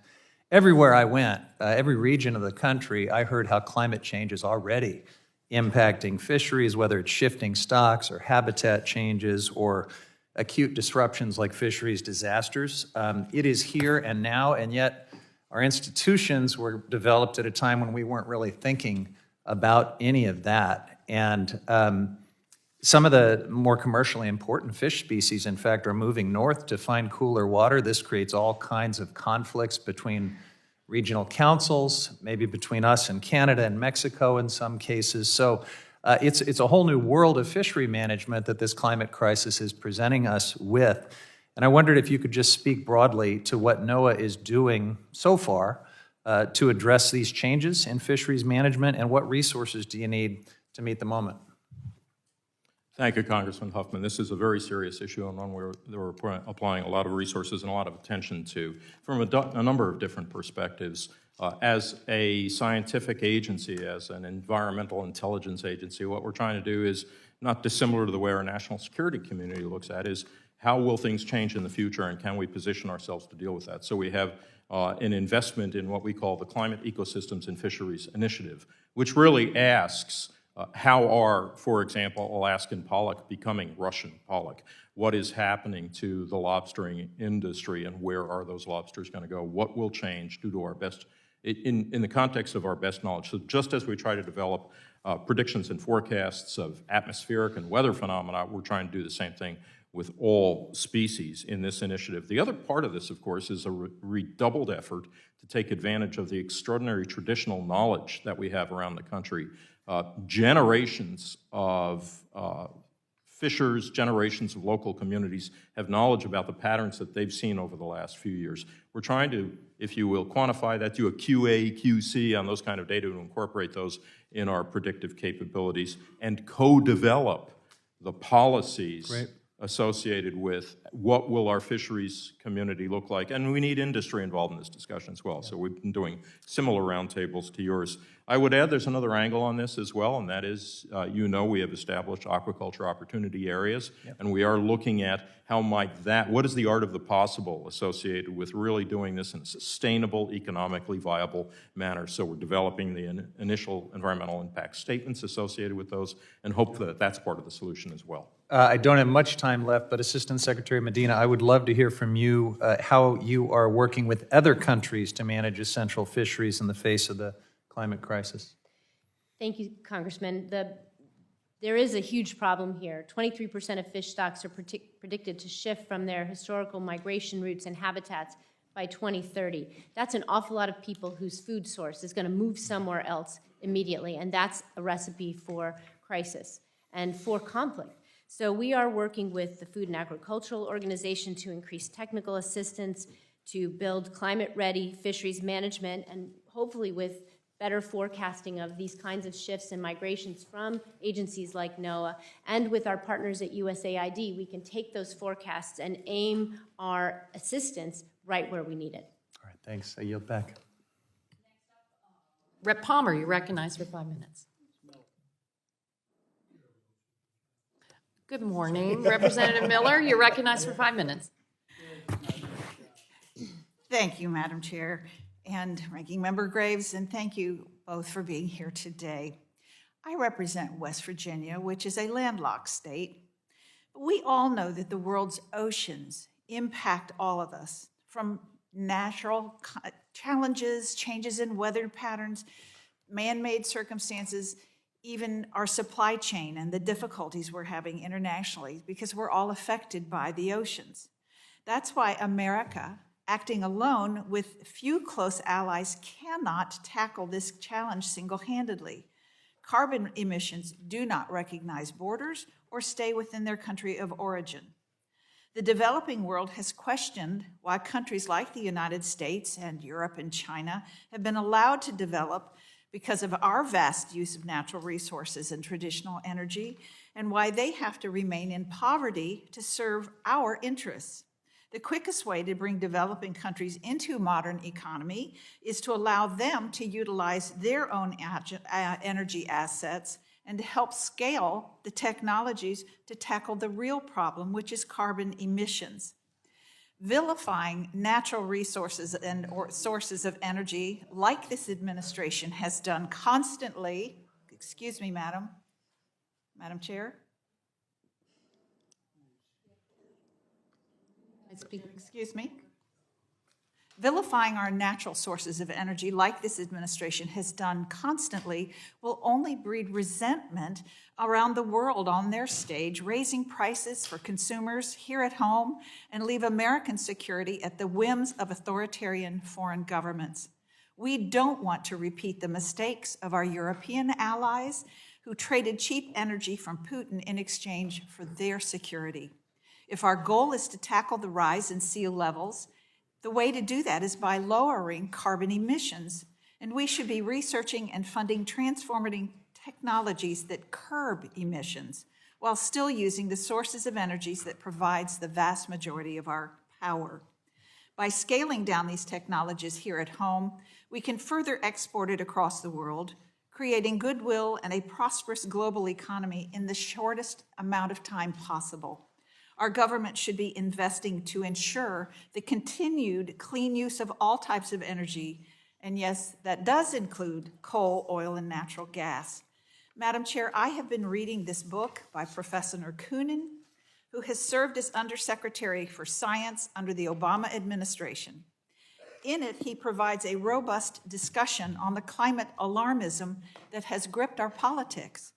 Everywhere I went, every region of the country, I heard how climate change is already impacting fisheries, whether it's shifting stocks or habitat changes or acute disruptions like fisheries disasters. It is here and now, and yet our institutions were developed at a time when we weren't really thinking about any of that. And some of the more commercially important fish species, in fact, are moving north to find cooler water. This creates all kinds of conflicts between regional councils, maybe between us and Canada and Mexico in some cases. So it's a whole new world of fishery management that this climate crisis is presenting us with. And I wondered if you could just speak broadly to what NOAA is doing so far to address these changes in fisheries management, and what resources do you need to meet the moment? Thank you, Congressman Huffman. This is a very serious issue and one we're applying a lot of resources and a lot of attention to from a number of different perspectives. As a scientific agency, as an environmental intelligence agency, what we're trying to do is not dissimilar to the way our national security community looks at is how will things change in the future, and can we position ourselves to deal with that? So we have an investment in what we call the Climate Ecosystems and Fisheries Initiative, which really asks how are, for example, Alaskan pollock becoming Russian pollock? What is happening to the lobstering industry, and where are those lobsters going to go? What will change due to our best, in the context of our best knowledge? So just as we try to develop predictions and forecasts of atmospheric and weather phenomena, we're trying to do the same thing with all species in this initiative. The other part of this, of course, is a redoubled effort to take advantage of the extraordinary traditional knowledge that we have around the country generations of fishers, generations of local communities have knowledge about the patterns that they've seen over the last few years. We're trying to, if you will, quantify that, do a QA, QC on those kind of data to incorporate those in our predictive capabilities and co-develop the policies associated with what will our fisheries community look like. And we need industry involved in this discussion as well. So we've been doing similar roundtables to yours. I would add there's another angle on this as well, and that is, we have established aquaculture opportunity areas, and we are looking at how might that, what is the art of the possible associated with really doing this in a sustainable, economically viable manner. So we're developing the initial environmental impact statements associated with those, and hope that that's part of the solution as well. I don't have much time left, but Assistant Secretary Medina, I would love to hear from you how you are working with other countries to manage essential fisheries in the face of the climate crisis. Thank you, Congressman. There is a huge problem here. 23% of fish stocks are predicted to shift from their historical migration routes and habitats by 2030. That's an awful lot of people whose food source is going to move somewhere else immediately, and that's a recipe for crisis and for conflict. So we are working with the Food and Agricultural Organization to increase technical assistance, to build climate-ready fisheries management, and hopefully with better forecasting of these kinds of shifts and migrations from agencies like Noaa, and with our partners at USAID, we can take those forecasts and aim our assistance right where we need it. All right, thanks. I yield back. Rep. Palmer, you're recognized for 5 minutes. Good morning. Representative Miller, you're recognized for 5 minutes. Thank you, Madam Chair, and Ranking Member Graves, and thank you both for being here today. I represent West Virginia, which is a landlocked state. We all know that the world's oceans impact all of us, from natural challenges, changes in weather patterns, man-made circumstances, even our supply chain and the difficulties we're having internationally, because we're all affected by the oceans. That's why America, acting alone with few close allies, cannot tackle this challenge single-handedly. Carbon emissions do not recognize borders or stay within their country of origin. The developing world has questioned why countries like the United States and Europe and China have been allowed to develop because of our vast use of natural resources and traditional energy, and why they have to remain in poverty to serve our interests. The quickest way to bring developing countries into modern economy is to allow them to utilize their own energy assets and to help scale the technologies to tackle the real problem, which is carbon emissions. Vilifying natural resources and sources of energy, like this administration has done constantly, excuse me, Madam Chair. Excuse me. Vilifying our natural sources of energy, like this administration has done constantly, will only breed resentment around the world on their stage, raising prices for consumers here at home and leave American security at the whims of authoritarian foreign governments. We don't want to repeat the mistakes of our European allies who traded cheap energy from Putin in exchange for their security. If our goal is to tackle the rise in sea levels, the way to do that is by lowering carbon emissions, and we should be researching and funding transformative technologies that curb emissions while still using the sources of energies that provides the vast majority of our power. By scaling down these technologies here at home, we can further export it across the world, creating goodwill and a prosperous global economy in the shortest amount of time possible. Our government should be investing to ensure the continued clean use of all types of energy, and yes, that does include coal, oil, and natural gas. Madam Chair, I have been reading this book by Professor Coonan, who has served as Undersecretary for Science under the Obama administration. In it, he provides a robust discussion on the climate alarmism that has gripped our politics,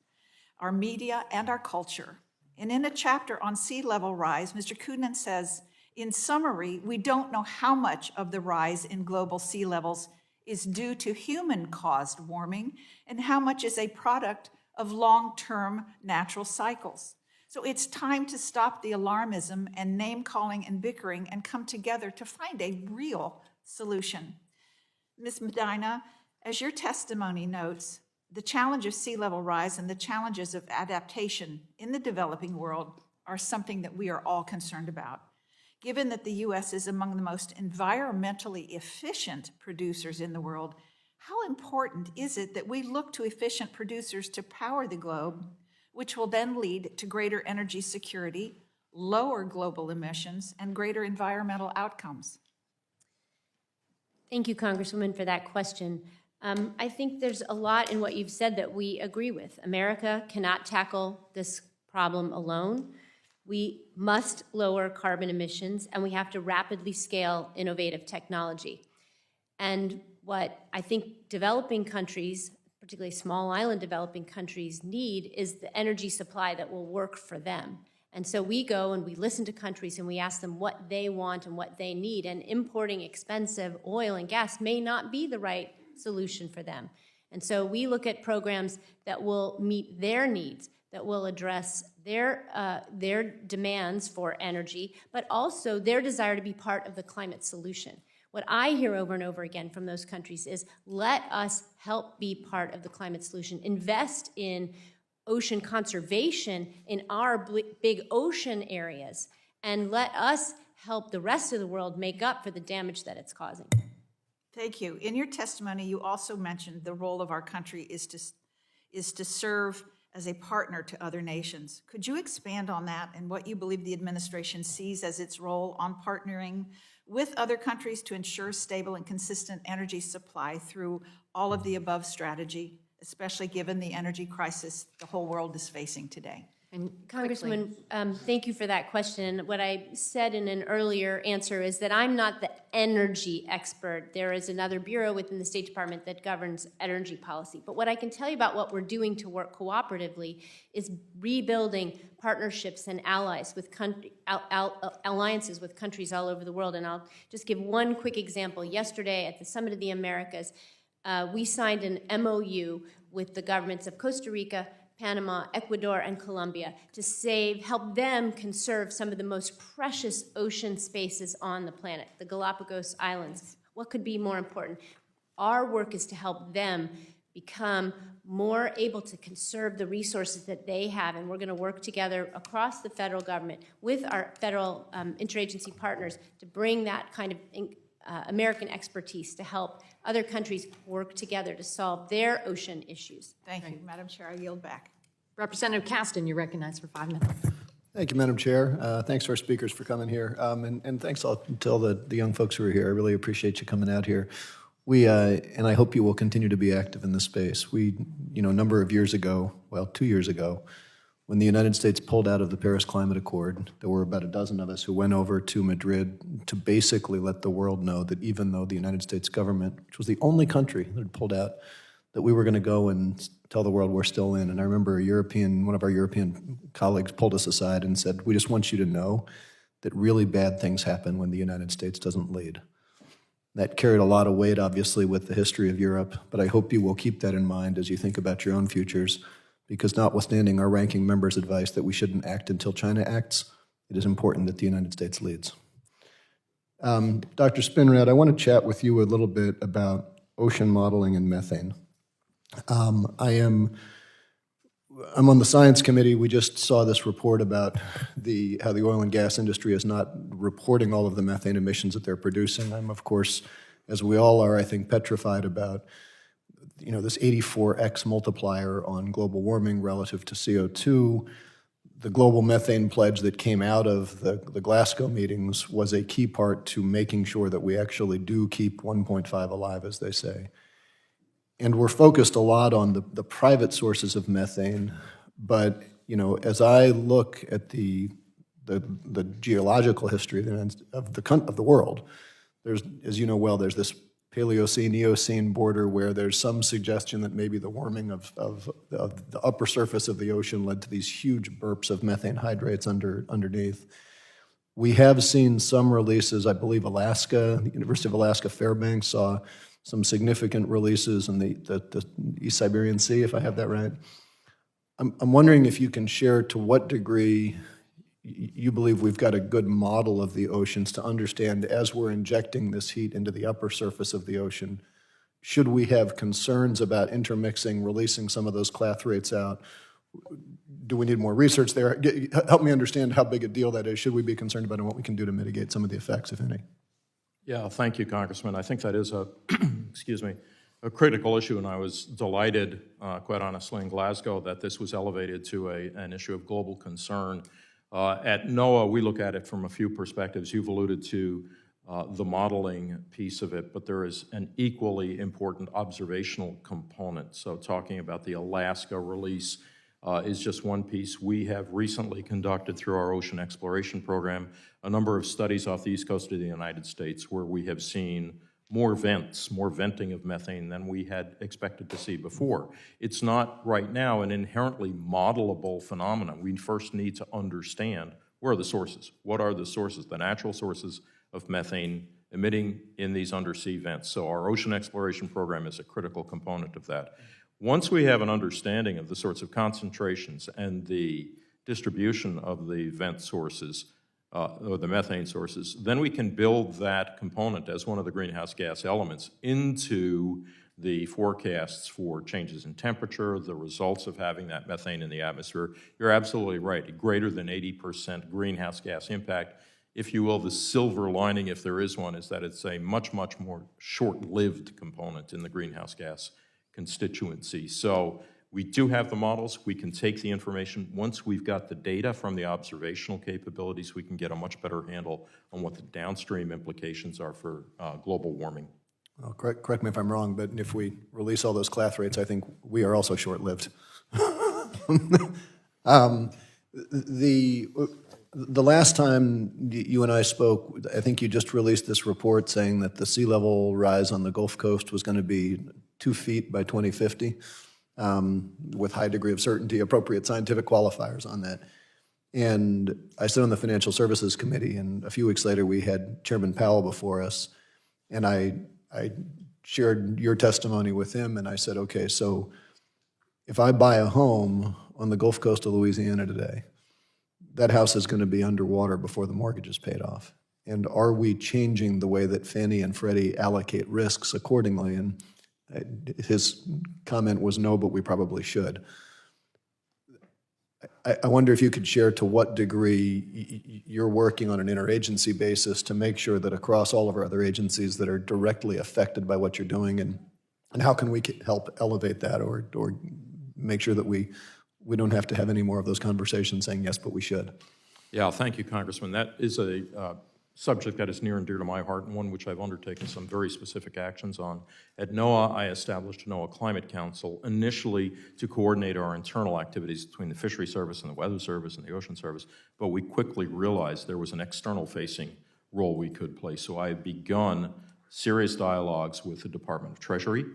our media, and our culture. And in a chapter on sea level rise, Mr. Coonan says, in summary, we don't know how much of the rise in global sea levels is due to human-caused warming and how much is a product of long-term natural cycles. So it's time to stop the alarmism and name-calling and bickering and come together to find a real solution. Ms. Medina, as your testimony notes, the challenge of sea level rise and the challenges of adaptation in the developing world are something that we are all concerned about. Given that the U.S. is among the most environmentally efficient producers in the world, how important is it that we look to efficient producers to power the globe, which will then lead to greater energy security, lower global emissions, and greater environmental outcomes? Thank you, Congresswoman, for that question. I think there's a lot in what you've said that we agree with. America cannot tackle this problem alone. We must lower carbon emissions, and we have to rapidly scale innovative technology. And what I think developing countries, particularly small island developing countries, need is the energy supply that will work for them. And so we go and we listen to countries and we ask them what they want and what they need, and importing expensive oil and gas may not be the right solution for them. And so we look at programs that will meet their needs, that will address their demands for energy, but also their desire to be part of the climate solution. What I hear over and over again from those countries is, let us help be part of the climate solution. Invest in ocean conservation in our big ocean areas, and let us help the rest of the world make up for the damage that it's causing. Thank you. In your testimony, you also mentioned the role of our country is to serve as a partner to other nations. Could you expand on that and what you believe the administration sees as its role on partnering with other countries to ensure stable and consistent energy supply through all of the above strategy, especially given the energy crisis the whole world is facing today? And Congresswoman, thank you for that question. What I said in an earlier answer is that I'm not the energy expert. There is another bureau within the State Department that governs energy policy. But what I can tell you about what we're doing to work cooperatively is rebuilding partnerships and allies with alliances with countries all over the world. And I'll just give one quick example. Yesterday at the Summit of the Americas, we signed an MOU with the governments of Costa Rica, Panama, Ecuador, and Colombia to help them conserve some of the most precious ocean spaces on the planet, the Galapagos Islands. What could be more important? Our work is to help them become more able to conserve the resources that they have, and we're going to work together across the federal government with our federal interagency partners to bring that kind of American expertise to help other countries work together to solve their ocean issues. Thank you. Madam Chair, I yield back. Representative Caston, you're recognized for 5 minutes. Thank you, Madam Chair. Thanks to our speakers for coming here. And thanks to all the young folks who are here. I really appreciate you coming out here. And I hope you will continue to be active in this space. A number of years ago, 2 years ago, when the United States pulled out of the Paris Climate Accord, there were about a dozen of us who went over to Madrid to basically let the world know that even though the United States government, which was the only country that had pulled out, that we were going to go and tell the world we're still in. And I remember one of our European colleagues pulled us aside and said, we just want you to know that really bad things happen when the United States doesn't lead. That carried a lot of weight, obviously, with the history of Europe, but I hope you will keep that in mind as you think about your own futures, because notwithstanding our ranking member's advice that we shouldn't act until China acts, it is important that the United States leads. Dr. Spinrad, I want to chat with you a little bit about ocean modeling and methane. I'm on the science committee. We just saw this report about how the oil and gas industry is not reporting all of the methane emissions that they're producing. I'm, of course, as we all are, I think, petrified about this 84x multiplier on global warming relative to CO2. The global methane pledge that came out of the Glasgow meetings was a key part to making sure that we actually do keep 1.5 alive, as they say. And we're focused a lot on the private sources of methane, but as I look at the geological history of the world, there's, as you know well, there's this Paleocene-Eocene border where there's some suggestion that maybe the warming of the upper surface of the ocean led to these huge burps of methane hydrates underneath. We have seen some releases. I believe the University of Alaska Fairbanks saw some significant releases in the East Siberian Sea, if I have that right. I'm wondering if you can share to what degree you believe we've got a good model of the oceans to understand as we're injecting this heat into the upper surface of the ocean, should we have concerns about intermixing, releasing some of those clathrates out? Do we need more research there? Help me understand how big a deal that is. Should we be concerned about it and what we can do to mitigate some of the effects, if any? Yeah, thank you, Congressman. I think that is a, excuse me, a critical issue, and I was delighted, quite honestly, in Glasgow that this was elevated to an issue of global concern. At Noaa, we look at it from a few perspectives. You've alluded to the modeling piece of it, but there is an equally important observational component. So talking about the Alaska release is just one piece. We have recently conducted through our ocean exploration program a number of studies off the east coast of the United States where we have seen more venting of methane than we had expected to see before. It's not right now an inherently modelable phenomenon. We first need to understand where are the sources. What are the sources, the natural sources of methane emitting in these undersea vents? So our ocean exploration program is a critical component of that. Once we have an understanding of the sorts of concentrations and the distribution of the vent sources, or the methane sources, then we can build that component as one of the greenhouse gas elements into the forecasts for changes in temperature, the results of having that methane in the atmosphere. You're absolutely right, a greater than 80% greenhouse gas impact. If you will, the silver lining, if there is one, is that it's a much, much more short-lived component in the greenhouse gas constituency. So we do have the models. We can take the information. Once we've got the data from the observational capabilities, we can get a much better handle on what the downstream implications are for global warming. Well, correct me if I'm wrong, but if we release all those clathrates, I think we are also short-lived. The last time you and I spoke, I think you just released this report saying that the sea level rise on the Gulf Coast was going to be 2 feet by 2050, with high degree of certainty, appropriate scientific qualifiers on that. And I sit on the Financial Services Committee, and a few weeks later we had Chairman Powell before us, and I shared your testimony with him, and I said, okay, so if I buy a home on the Gulf Coast of Louisiana today, that house is going to be underwater before the mortgage is paid off. And are we changing the way that Fannie and Freddie allocate risks accordingly? And his comment was no, but we probably should. I wonder if you could share to what degree you're working on an interagency basis to make sure that across all of our other agencies that are directly affected by what you're doing, and how can we help elevate that or make sure that we don't have to have any more of those conversations saying yes, but we should. Yeah, thank you, Congressman. That is a subject that is near and dear to my heart, and one which I've undertaken some very specific actions on. At Noaa, I established a Noaa Climate Council initially to coordinate our internal activities between the Fishery Service and the Weather Service and the Ocean Service, but we quickly realized there was an external-facing role we could play. So I have begun serious dialogues with the Department of Treasury,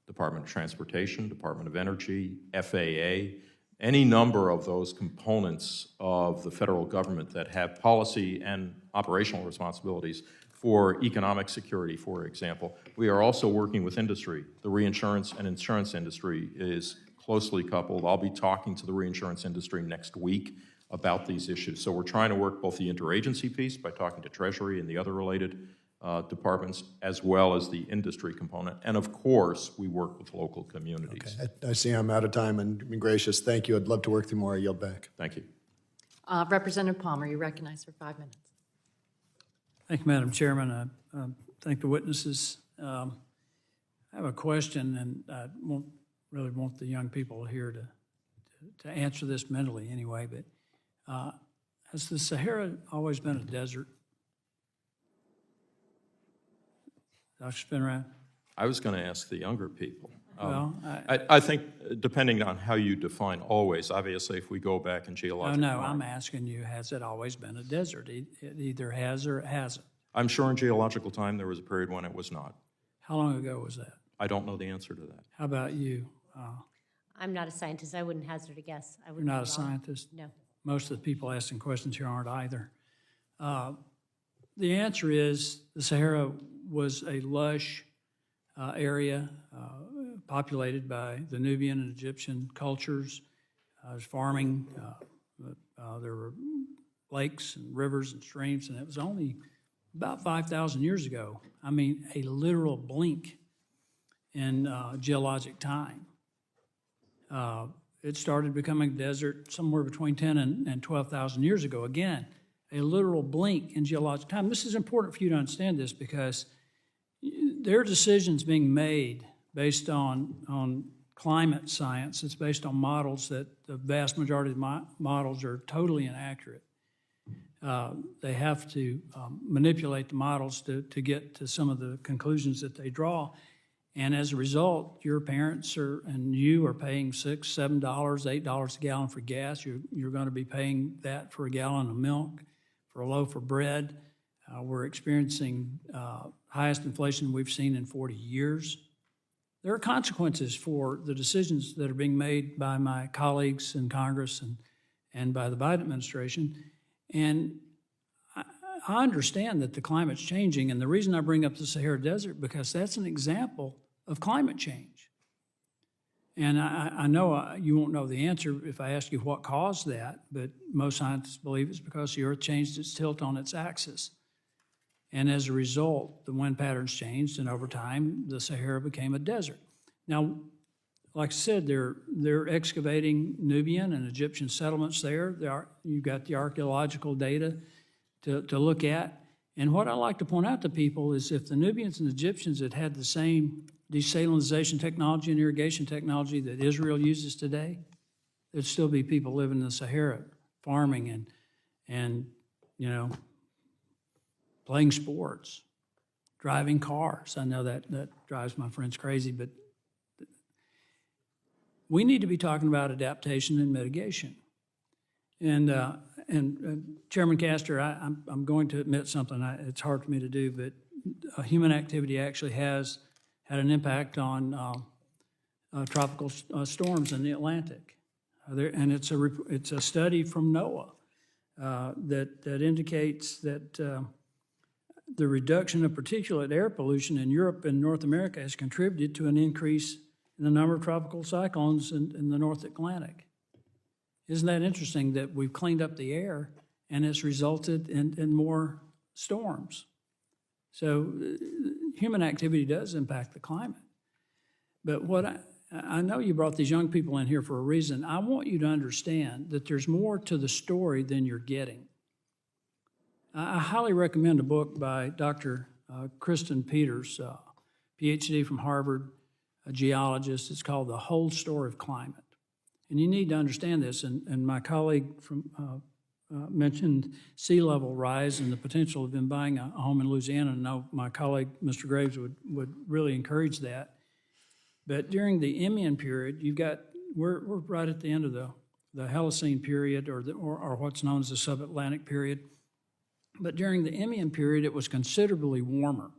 Department of Transportation, Department of Energy, FAA, any number of those components of the federal government that have policy and operational responsibilities for economic security, for example. We are also working with industry. The reinsurance and insurance industry is closely coupled. I'll be talking to the reinsurance industry next week about these issues. So we're trying to work both the interagency piece by talking to Treasury and the other related departments, as well as the industry component. And of course, we work with local communities. Okay. I see I'm out of time, and be gracious, thank you. I'd love to work through more. I yield back. Thank you. Representative Palmer, you're recognized for 5 minutes. Thank you, Madam Chairman. I thank the witnesses. I have a question, and I really want the young people here to answer this mentally anyway, but has the Sahara always been a desert? Dr. Spinrad? I was going to ask the younger people. Well, I think, depending on how you define always, obviously, if we go back in geological no, time, I'm asking you, has it always been a desert? It either has or it hasn't. I'm sure in geological time there was a period when it was not. How long ago was that? I don't know the answer to that. How about you? I'm not a scientist. I wouldn't hazard a guess. I You're wouldn't not know a at all. scientist? No. Most of the people asking questions here aren't either. The answer is the Sahara was a lush area populated by the Nubian and Egyptian cultures. There's farming. There were lakes and rivers and streams, and it was only about 5,000 years ago. I mean, a literal blink in geologic time. It started becoming a desert somewhere between 10 and 12,000 years ago. Again, a literal blink in geologic time. This is important for you to understand this because there are decisions being made based on climate science. It's based on models that the vast majority of the models are totally inaccurate. They have to manipulate the models to get to some of the conclusions that they draw. And as a result, your parents and you are paying $6, $7, $8 a gallon for gas. You're going to be paying that for a gallon of milk, for a loaf of bread. We're experiencing highest inflation we've seen in 40 years. There are consequences for the decisions that are being made by my colleagues in Congress and by the Biden administration. And I understand that the climate's changing, and the reason I bring up the Sahara Desert, because that's an example of climate change. And I know you won't know the answer if I ask you what caused that, but most scientists believe it's because the Earth changed its tilt on its axis. And as a result, the wind patterns changed, and over time, the Sahara became a desert. Now, like I said, they're excavating Nubian and Egyptian settlements there. You've got the archaeological data to look at. And what I like to point out to people is if the Nubians and Egyptians had the same desalinization technology and irrigation technology that Israel uses today, there'd still be people living in the Sahara, farming and playing sports, driving cars. I know that drives my friends crazy, but we need to be talking about adaptation and mitigation. And Chairman Castor, I'm going to admit something. It's hard for me to do, but human activity actually has had an impact on tropical storms in the Atlantic. And it's a study from Noaa that indicates that the reduction of particulate air pollution in Europe and North America has contributed to an increase in the number of tropical cyclones in the North Atlantic. Isn't that interesting that we've cleaned up the air and it's resulted in more storms? So human activity does impact the climate. But what I know you brought these young people in here for a reason. I want you to understand that there's more to the story than you're getting. I highly recommend a book by Dr. Kristen Peters, PhD from Harvard, a geologist. It's called The Whole Story of Climate. And you need to understand this, and my colleague mentioned sea level rise and the potential of them buying a home in Louisiana. And I know my colleague, Mr. Graves, would really encourage that. But during the Eemian period, we're right at the end of the Holocene period, or what's known as the subatlantic period. But during the Eemian period, it was considerably warmer.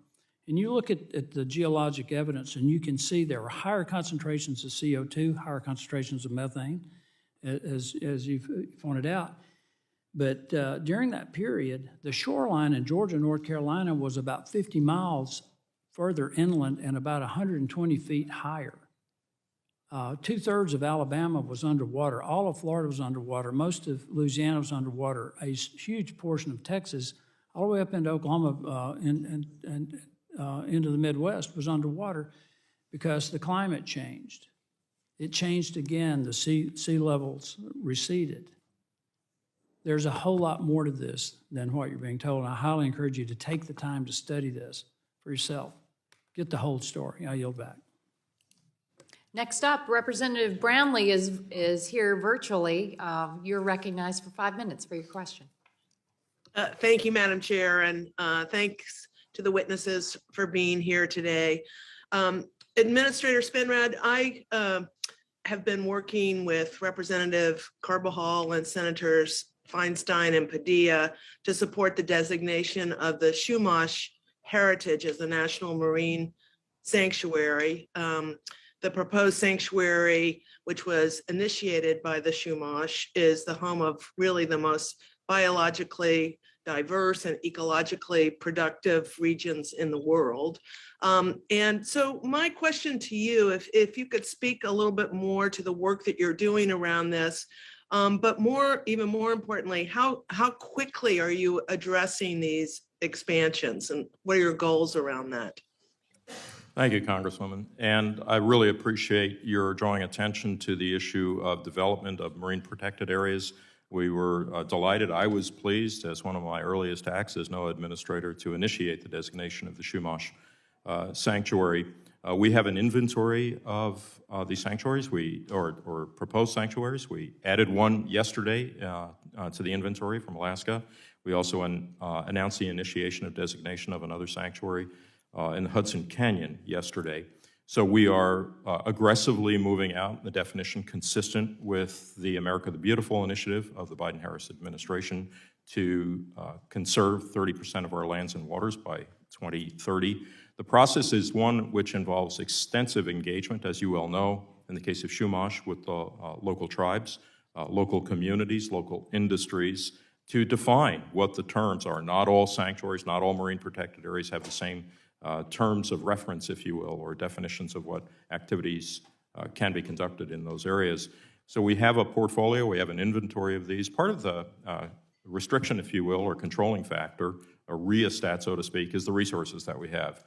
And you look at the geologic evidence, and you can see there were higher concentrations of CO2, higher concentrations of methane, as you've pointed out. But during that period, the shoreline in Georgia and North Carolina was about 50 miles further inland and about 120 feet higher. 2/3 of Alabama was underwater. All of Florida was underwater. Most of Louisiana was underwater. A huge portion of Texas, all the way up into Oklahoma and into the Midwest, was underwater because the climate changed. It changed again. The sea levels receded. There's a whole lot more to this than what you're being told. And I highly encourage you to take the time to study this for yourself. Get the whole story. I yield back. Next up, Representative Brownlee is here virtually. You're recognized for 5 minutes for your question. Thank you, Madam Chair, and thanks to the witnesses for being here today. Administrator Spinrad, I have been working with Representative Carbajal and Senators Feinstein and Padilla to support the designation of the Chumash heritage as a national marine sanctuary. The proposed sanctuary, which was initiated by the Chumash, is the home of really the most biologically diverse and ecologically productive regions in the world. And so my question to you, if you could speak a little bit more to the work that you're doing around this, but even more importantly, how quickly are you addressing these expansions, and what are your goals around that? Thank you, Congresswoman. And I really appreciate your drawing attention to the issue of development of marine protected areas. We were delighted. I was pleased, as one of my earliest acts as NOAA administrator, to initiate the designation of the Chumash Sanctuary. We have an inventory of these sanctuaries, or proposed sanctuaries. We added one yesterday to the inventory from Alaska. We also announced the initiation of designation of another sanctuary in the Hudson Canyon yesterday. So we are aggressively moving out the definition consistent with the America the Beautiful initiative of the Biden-Harris administration to conserve 30% of our lands and waters by 2030. The process is one which involves extensive engagement, as you well know, in the case of Chumash, with the local tribes, local communities, local industries, to define what the terms are. Not all sanctuaries, not all marine protected areas have the same terms of reference, if you will, or definitions of what activities can be conducted in those areas. So we have a portfolio, we have an inventory of these. Part of the restriction, if you will, or controlling factor, a rheostat, so to speak, is the resources that we have.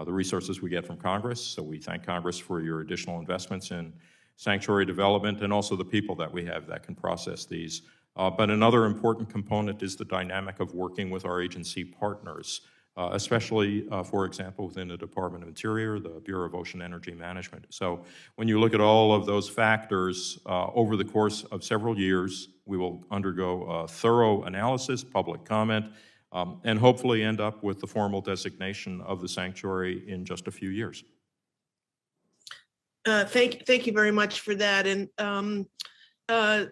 The resources we get from Congress, so we thank Congress for your additional investments in sanctuary development, and also the people that we have that can process these. But another important component is the dynamic of working with our agency partners, especially, for example, within the Department of Interior, the Bureau of Ocean Energy Management. So when you look at all of those factors, over the course of several years, we will undergo a thorough analysis, public comment, and hopefully end up with the formal designation of the sanctuary in just a few years. Thank you very much for that. And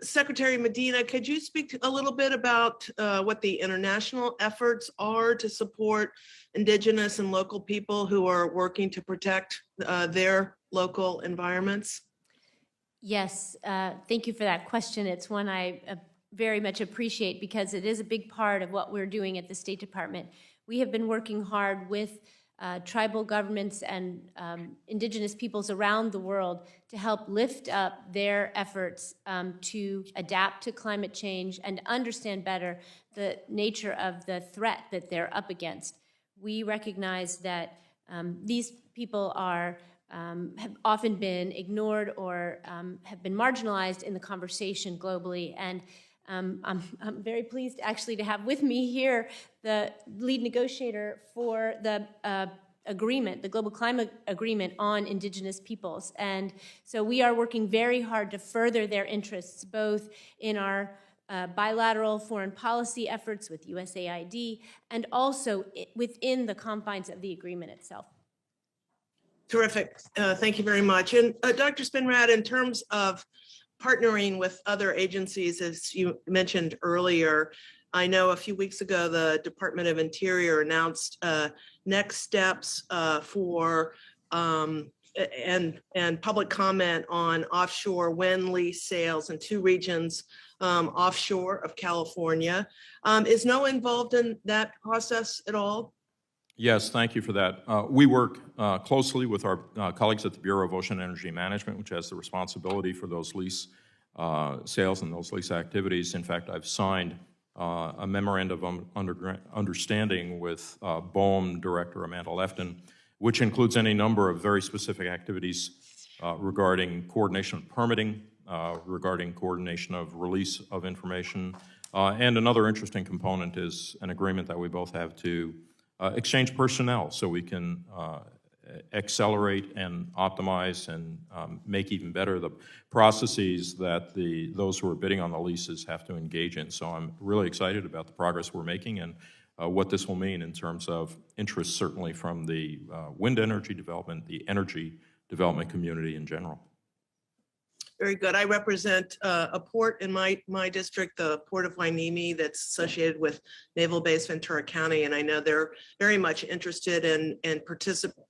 Secretary Medina, could you speak a little bit about what the international efforts are to support Indigenous and local people who are working to protect their local environments? Yes, thank you for that question. It's one I very much appreciate because it is a big part of what we're doing at the State Department. We have been working hard with tribal governments and Indigenous peoples around the world to help lift up their efforts to adapt to climate change and understand better the nature of the threat that they're up against. We recognize that these people have often been ignored or have been marginalized in the conversation globally. And I'm very pleased actually to have with me here the lead negotiator for the agreement, the Global Climate Agreement on Indigenous peoples. And so we are working very hard to further their interests, both in our bilateral foreign policy efforts with USAID and also within the confines of the agreement itself. Terrific. Thank you very much. And Dr. Spinrad, in terms of partnering with other agencies, as you mentioned earlier, I know a few weeks ago, the Department of Interior announced next steps for and public comment on offshore wind lease sales in 2 regions offshore of California. Is NOAA involved in that process at all? Yes, thank you for that. We work closely with our colleagues at the Bureau of Ocean Energy Management, which has the responsibility for those lease sales and those lease activities. In fact, I've signed a memorandum of understanding with BOEM Director Amanda Levin, which includes any number of very specific activities regarding coordination of permitting, regarding coordination of release of information, and another interesting component is an agreement that we both have to exchange personnel so we can accelerate and optimize and make even better the processes that those who are bidding on the leases have to engage in. So I'm really excited about the progress we're making and what this will mean in terms of interest, certainly from the wind energy development, the energy development community in general. Very good. I represent a port in my district, the Port of Hueneme, that's associated with Naval Base Ventura County, and I know they're very much interested in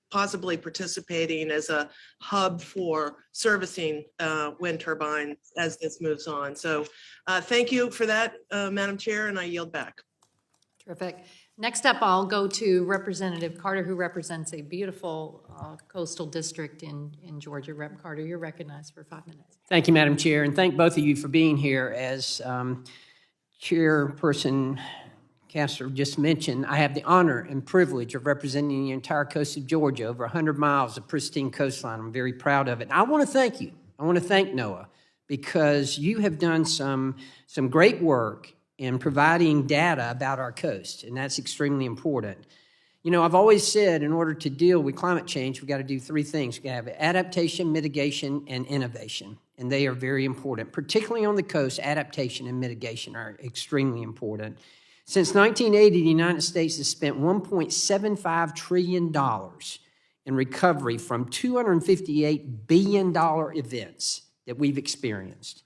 possibly participating as a hub for servicing wind turbines as this moves on. So thank you for that, Madam Chair, and I yield back. Terrific. Next up, I'll go to Representative Carter, who represents a beautiful coastal district in Georgia. Rep. Carter, you're recognized for 5 minutes. Thank you, Madam Chair, and thank both of you for being here. As Chairperson Castor just mentioned, I have the honor and privilege of representing the entire coast of Georgia, over 100 miles of pristine coastline. I'm very proud of it. And I want to thank you. I want to thank Noaa, because you have done some great work in providing data about our coast, and that's extremely important. You know, I've always said in order to deal with climate change, we've got to do three things. We've got to have adaptation, mitigation, and innovation, and they are very important. Particularly on the coast, adaptation and mitigation are extremely important. Since 1980, the United States has spent $1.75 trillion in recovery from $258 billion events that we've experienced.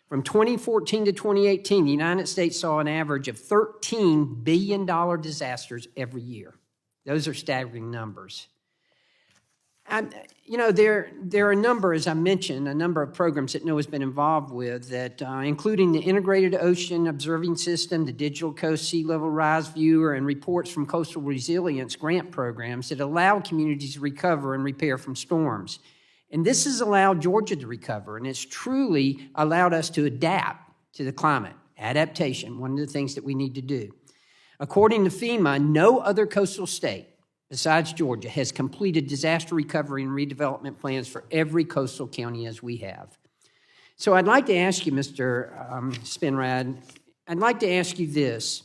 From 2014 to 2018, the United States saw an average of $13 billion disasters every year. Those are staggering numbers. You know, there are a number, as I mentioned, a number of programs that NOAA's been involved with, that including the Integrated Ocean Observing System, the Digital Coast Sea Level Rise Viewer, and reports from Coastal Resilience grant programs that allow communities to recover and repair from storms. And this has allowed Georgia to recover, and it's truly allowed us to adapt to the climate. Adaptation, one of the things that we need to do. According to FEMA, no other coastal state besides Georgia has completed disaster recovery and redevelopment plans for every coastal county as we have. So I'd like to ask you, Mr. Spinrad, I'd like to ask you this.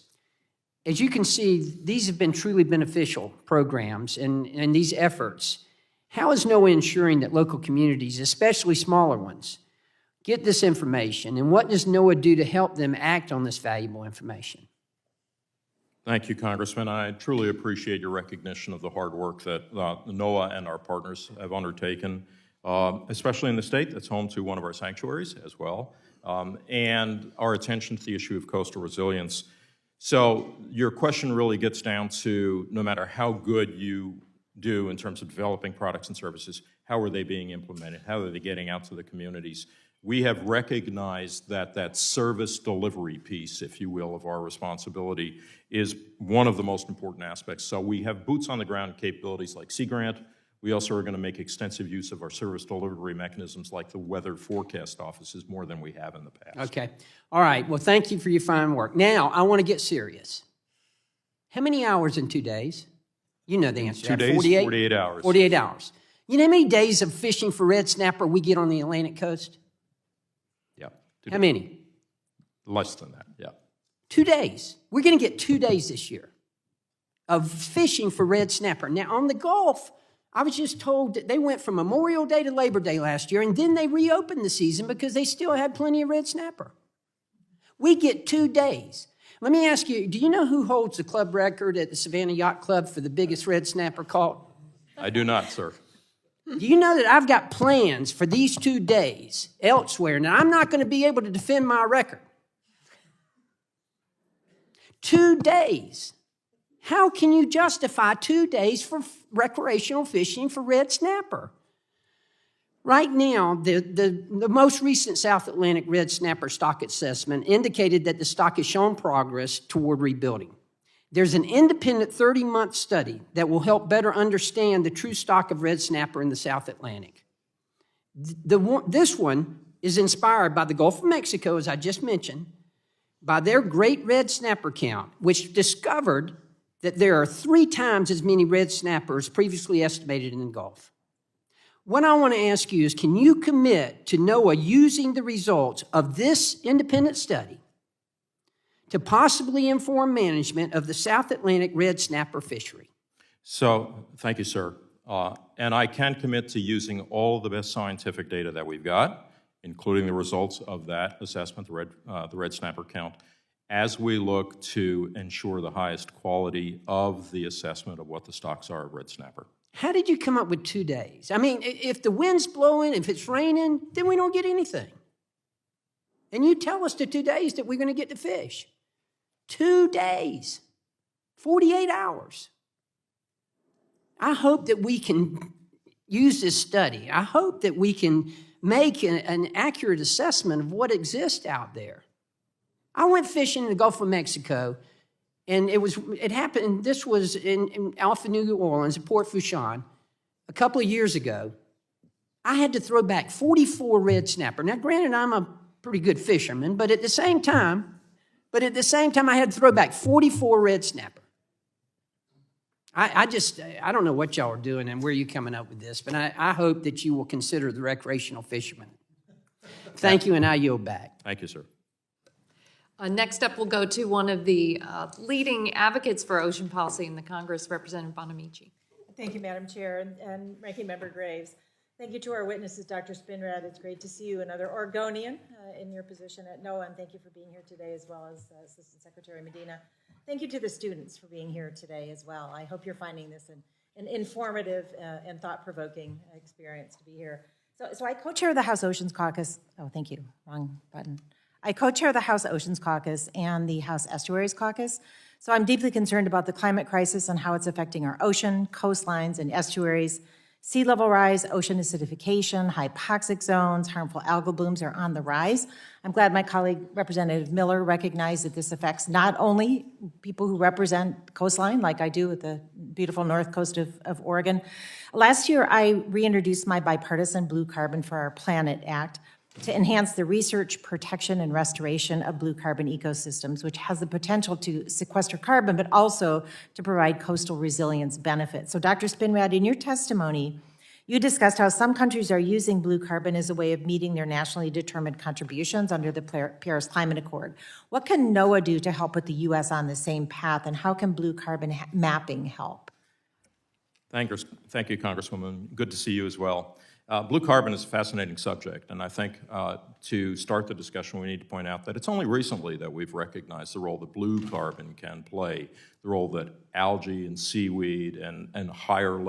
As you can see, these have been truly beneficial programs and these efforts. How is NOAA ensuring that local communities, especially smaller ones, get this information? And what does NOAA do to help them act on this valuable information? Thank you, Congressman. I truly appreciate your recognition of the hard work that NOAA and our partners have undertaken, especially in the state that's home to one of our sanctuaries as well, and our attention to the issue of coastal resilience. So your question really gets down to, no matter how good you do in terms of developing products and services, how are they being implemented? How are they getting out to the communities? We have recognized that that service delivery piece, if you will, of our responsibility is one of the most important aspects. So we have boots on the ground capabilities like Sea Grant. We also are going to make extensive use of our service delivery mechanisms like the weather forecast offices more than we have in the past. Okay. All right. Well, thank you for your fine work. Now, I want to get serious. How many hours in 2 days? You know the answer to that. 2 days, 48 hours. 48 hours. You know how many days of fishing for red snapper we get on the Atlantic coast? Yeah. How many? Less than that, yeah. 2 days. We're going to get 2 days this year of fishing for red snapper. Now, on the Gulf, I was just told that they went from Memorial Day to Labor Day last year, and then they reopened the season because they still had plenty of red snapper. We get 2 days. Let me ask you, do you know who holds the club record at the Savannah Yacht Club for the biggest red snapper caught? I do not, sir. Do you know that I've got plans for these 2 days elsewhere? Now, I'm not going to be able to defend my record. 2 days. How can you justify 2 days for recreational fishing for red snapper? Right now, the most recent South Atlantic red snapper stock assessment indicated that the stock has shown progress toward rebuilding. There's an independent 30-month study that will help better understand the true stock of red snapper in the South Atlantic. This one is inspired by the Gulf of Mexico, as I just mentioned, by their great red snapper count, which discovered that there are 3 times as many red snappers previously estimated in the Gulf. What I want to ask you is, can you commit to NOAA using the results of this independent study to possibly inform management of the South Atlantic red snapper fishery? So, thank you, sir. And I can commit to using all the best scientific data that we've got, including the results of that assessment, the red snapper count, as we look to ensure the highest quality of the assessment of what the stocks are of red snapper. How did you come up with 2 days? I mean, if the wind's blowing, if it's raining, then we don't get anything. And you tell us the 2 days that we're going to get to fish. 2 days, 48 hours. I hope that we can use this study. I hope that we can make an accurate assessment of what exists out there. I went fishing in the Gulf of Mexico And it happened, this was in Alpha, New Orleans, at Port Fourchon, a couple of years ago. I had to throw back 44 red snapper. Now, granted, I'm a pretty good fisherman, but at the same time, I had to throw back 44 red snapper. I don't know what y'all are doing and where you're coming up with this, but I hope that you will consider the recreational fishermen. Thank you, and I yield back. Thank you, sir. Next up, we'll go to one of the leading advocates for ocean policy in the Congress, Representative Bonamici. Thank you, Madam Chair, and Ranking Member Graves. Thank you to our witnesses, Dr. Spinrad. It's great to see you, another Oregonian in your position at Noaa, and thank you for being here today, as well as Assistant Secretary Medina. Thank you to the students for being here today as well. I hope you're finding this an informative and thought-provoking experience to be here. So I co-chair the House Oceans Caucus. Oh, thank you. Wrong button. I co-chair the House Oceans Caucus and the House Estuaries Caucus. So I'm deeply concerned about the climate crisis and how it's affecting our ocean, coastlines, and estuaries. Sea level rise, ocean acidification, hypoxic zones, harmful algal blooms are on the rise. I'm glad my colleague, Representative Miller, recognized that this affects not only people who represent coastline, like I do at the beautiful north coast of Oregon. Last year, I reintroduced my bipartisan Blue Carbon for Our Planet Act to enhance the research, protection, and restoration of blue carbon ecosystems, which has the potential to sequester carbon, but also to provide coastal resilience benefits. So Dr. Spinrad, in your testimony, you discussed how some countries are using blue carbon as a way of meeting their nationally determined contributions under the Paris Climate Accord. What can Noaa do to help put the U.S. on the same path, and how can blue carbon mapping help? Thank you, Congresswoman. Good to see you as well. Blue carbon is a fascinating subject, and I think to start the discussion, we need to point out that it's only recently that we've recognized the role that blue carbon can play, the role that algae and seaweed and higher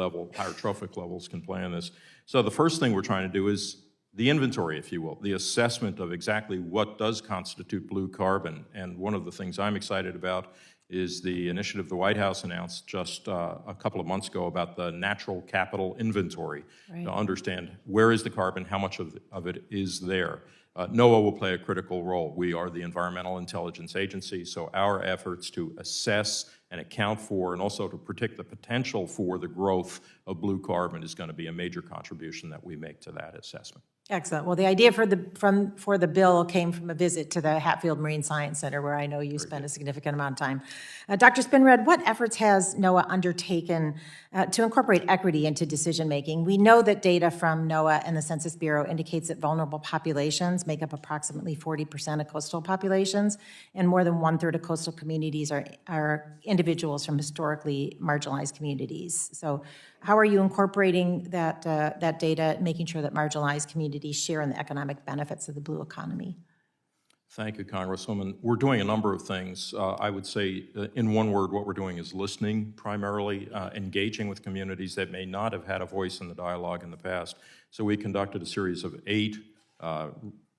trophic levels can play in this. So the first thing we're trying to do is the inventory, if you will, the assessment of exactly what does constitute blue carbon. And one of the things I'm excited about is the initiative the White House announced just a couple of months ago about the natural capital inventory, to understand where is the carbon, how much of it is there. Noaa will play a critical role. We are the Environmental Intelligence Agency, so our efforts to assess and account for and also to predict the potential for the growth of blue carbon is going to be a major contribution that we make to that assessment. Excellent. Well, the idea for the bill came from a visit to the Hatfield Marine Science Center, where I know you spent a significant amount of time. Dr. Spinrad, what efforts has Noaa undertaken to incorporate equity into decision-making? We know that data from Noaa and the Census Bureau indicates that vulnerable populations make up approximately 40% of coastal populations, and more than one-third of coastal communities are individuals from historically marginalized communities. So how are you incorporating that data, making sure that marginalized communities share in the economic benefits of the blue economy? Thank you, Congresswoman. We're doing a number of things. I would say, in one word, what we're doing is listening, primarily engaging with communities that may not have had a voice in the dialogue in the past. So we conducted a series of 8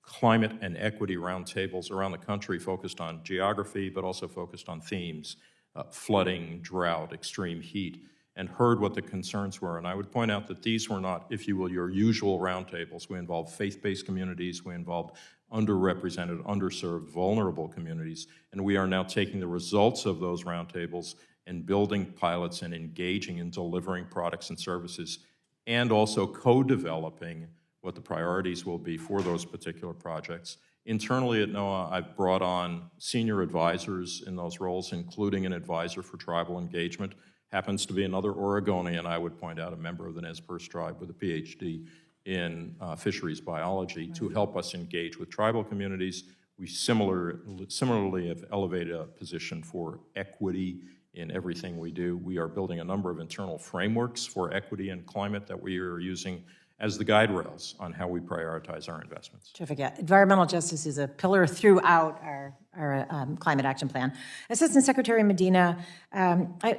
climate and equity roundtables around the country focused on geography, but also focused on themes, flooding, drought, extreme heat, and heard what the concerns were. And I would point out that these were not, if you will, your usual roundtables. We involved faith-based communities, we involved underrepresented, underserved, vulnerable communities, and we are now taking the results of those roundtables and building pilots and engaging in delivering products and services, and also co-developing what the priorities will be for those particular projects. Internally at Noaa, I've brought on senior advisors in those roles, including an advisor for tribal engagement. Happens to be another Oregonian, I would point out, a member of the Nez Perce tribe with a PhD in fisheries biology, to help us engage with tribal communities. We similarly have elevated a position for equity in everything we do. We are building a number of internal frameworks for equity and climate that we are using as the guide rails on how we prioritize our investments. Terrific. Yeah. Environmental justice is a pillar throughout our climate action plan. Assistant Secretary Medina,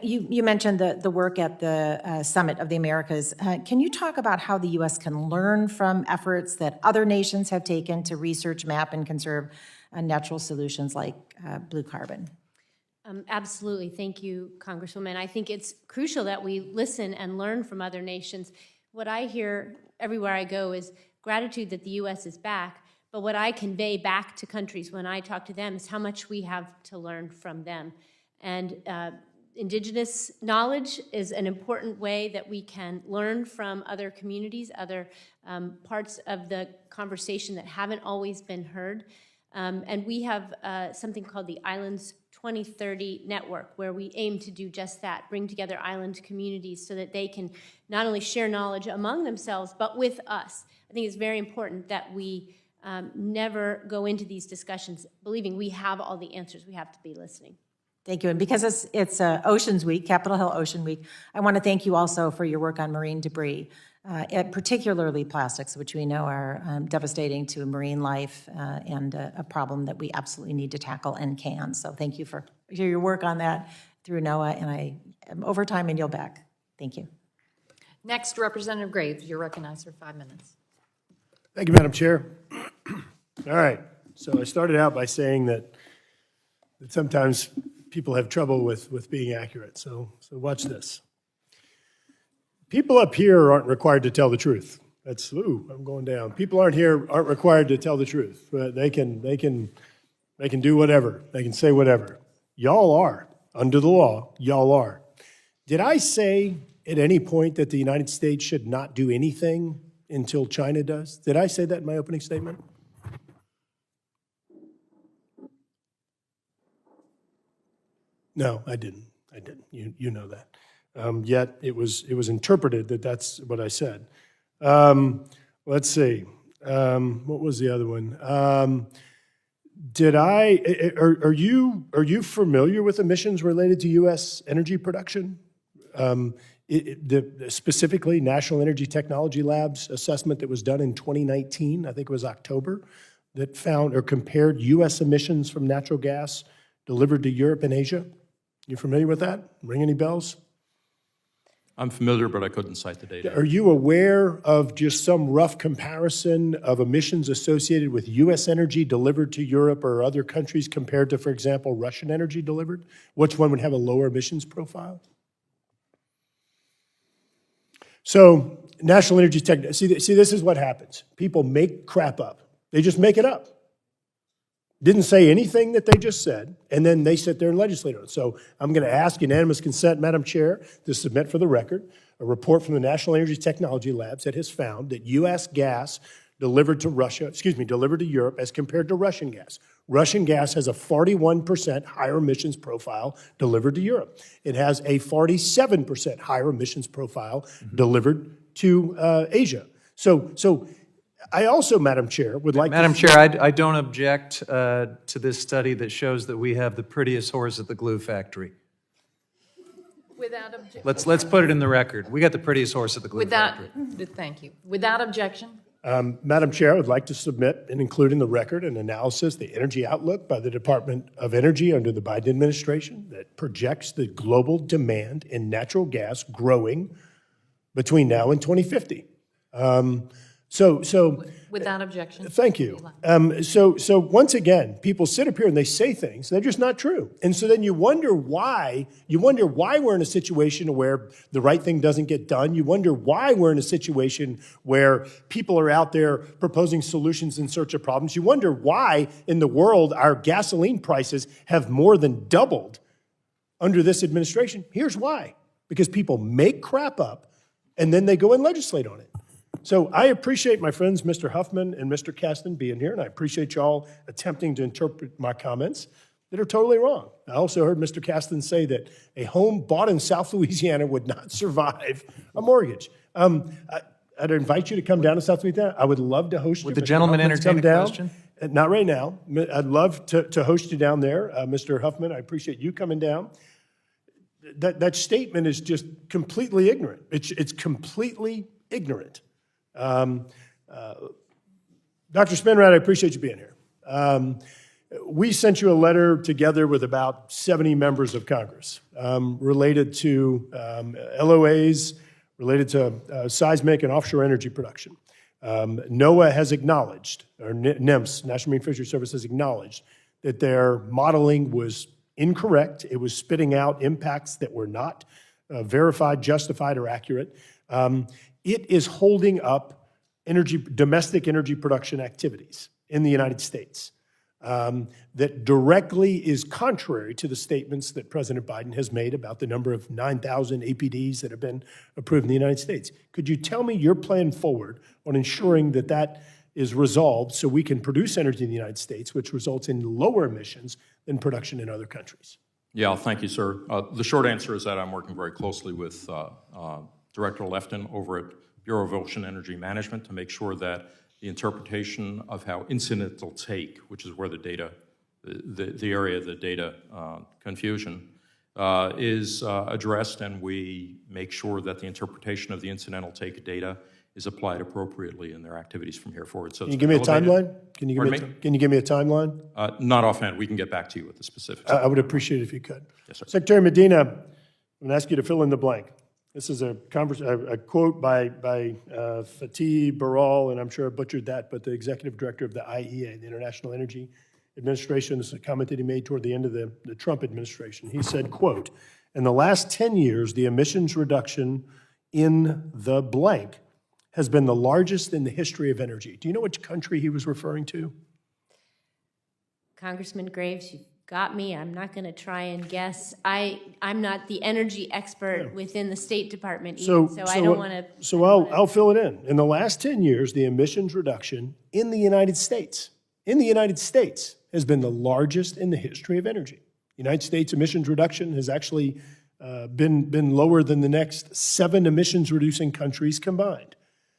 you mentioned the work at the Summit of the Americas. Can you talk about how the U.S. can learn from efforts that other nations have taken to research, map, and conserve natural solutions like blue carbon? Absolutely. Thank you, Congresswoman. I think it's crucial that we listen and learn from other nations. What I hear everywhere I go is gratitude that the U.S. is back, but what I convey back to countries when I talk to them is how much we have to learn from them. And Indigenous knowledge is an important way that we can learn from other communities, other parts of the conversation that haven't always been heard. And we have something called the Islands 2030 Network, where we aim to do just that, bring together island communities so that they can not only share knowledge among themselves, but with us. I think it's very important that we never go into these discussions believing we have all the answers. We have to be listening. Thank you. And because it's Oceans Week, Capitol Hill Ocean Week, I want to thank you also for your work on marine debris, particularly plastics, which we know are devastating to marine life and a problem that we absolutely need to tackle and can. So thank you for your work on that through Noaa, and I am over time and yield back. Thank you. Next, Representative Graves, you're recognized for 5 minutes. Thank you, Madam Chair. All right, so I started out by saying that sometimes people have trouble with being accurate, so watch this. People up here aren't required to tell the truth. That's, I'm going down. People aren't required to tell the truth. They can do whatever. They can say whatever. Y'all are, under the law, y'all are. Did I say at any point that the United States should not do anything until China does? Did I say that in my opening statement? No, I didn't. You know that. Yet it was interpreted that that's what I said. Let's see. What was the other one? Are you familiar with emissions related to U.S. energy production? Specifically, National Energy Technology Lab's assessment that was done in 2019, I think it was October, that found or compared U.S. emissions from natural gas delivered to Europe and Asia. You familiar with that? Ring any bells? I'm familiar, but I couldn't cite the data. Are you aware of just some rough comparison of emissions associated with U.S. energy delivered to Europe or other countries compared to, for example, Russian energy delivered? Which one would have a lower emissions profile? So, National Energy Tech, see, this is what happens. People make crap up. They just make it up. Didn't say anything that they just said, and then they sit there and legislate on it. So I'm going to ask unanimous consent, Madam Chair, to submit for the record a report from the National Energy Technology Labs that has found that U.S. gas delivered to Europe as compared to Russian gas. Russian gas has a 41% higher emissions profile delivered to Europe. It has a 47% higher emissions profile delivered to Asia. So I also, Madam Chair, would like Madam Chair, I don't object to this study that shows that we have the prettiest horse at the glue factory. Without objection. Let's put it in the record. We got the prettiest horse at the glue factory. Thank you. Without objection. Madam Chair, I would like to submit and include in the record an analysis, the Energy Outlook by the Department of Energy under the Biden administration that projects the global demand in natural gas growing between now and 2050. Without objection. Thank you. So once again, people sit up here and they say things, they're just not true. And so then you wonder why we're in a situation where the right thing doesn't get done. You wonder why we're in a situation where people are out there proposing solutions in search of problems. You wonder why in the world our gasoline prices have more than doubled under this administration. Here's why. Because people make crap up and then they go and legislate on it. So I appreciate my friends, Mr. Huffman and Mr. Kasten, being here, and I appreciate y'all attempting to interpret my comments that are totally wrong. I also heard Mr. Kasten say that a home bought in South Louisiana would not survive a mortgage. I'd invite you to come down to South Louisiana. I would love to host you. Would the gentleman entertain a question? Not right now. I'd love to host you down there. Mr. Huffman, I appreciate you coming down. That statement is just completely ignorant. It's completely ignorant. Dr. Spinrad, I appreciate you being here. We sent you a letter together with about 70 members of Congress related to LOAs, related to seismic and offshore energy production. Noaa has acknowledged, or NIMS, National Marine Fisheries Service, has acknowledged that their modeling was incorrect. It was spitting out impacts that were not verified, justified, or accurate. It is holding up domestic energy production activities in the United States. that directly is contrary to the statements that President Biden has made about the number of 9,000 APDs that have been approved in the United States. Could you tell me your plan forward on ensuring that that is resolved so we can produce energy in the United States, which results in lower emissions than production in other countries? Yeah, thank you, sir. The short answer is that I'm working very closely with Director Levin over at Bureau of Ocean Energy Management to make sure that the interpretation of how incidental take, which is where the data, the area of the data confusion, is addressed, and we make sure that the interpretation of the incidental take data is applied appropriately in their activities from here forward. So can you give me a timeline? Can you give me a timeline? Not offhand. We can get back to you with the specifics. I would appreciate it if you could. Yes, sir. Secretary Medina, I'm going to ask you to fill in the blank. This is a quote by Fatih Birol, and I'm sure I butchered that, but the executive director of the IEA, the International Energy Administration. This is a comment that he made toward the end of the Trump administration. He said, quote, "In the last 10 years, the emissions reduction in the blank has been the largest in the history of energy." Do you know which country he was referring to? Congressman Graves, you've got me. I'm not going to try and guess. I'm not the energy expert within the State Department, so I don't want to. So I'll fill it in. In the last 10 years, the emissions reduction in the United States, has been the largest in the history of energy. United States emissions reduction has actually been lower than the next 7 emissions-reducing countries combined.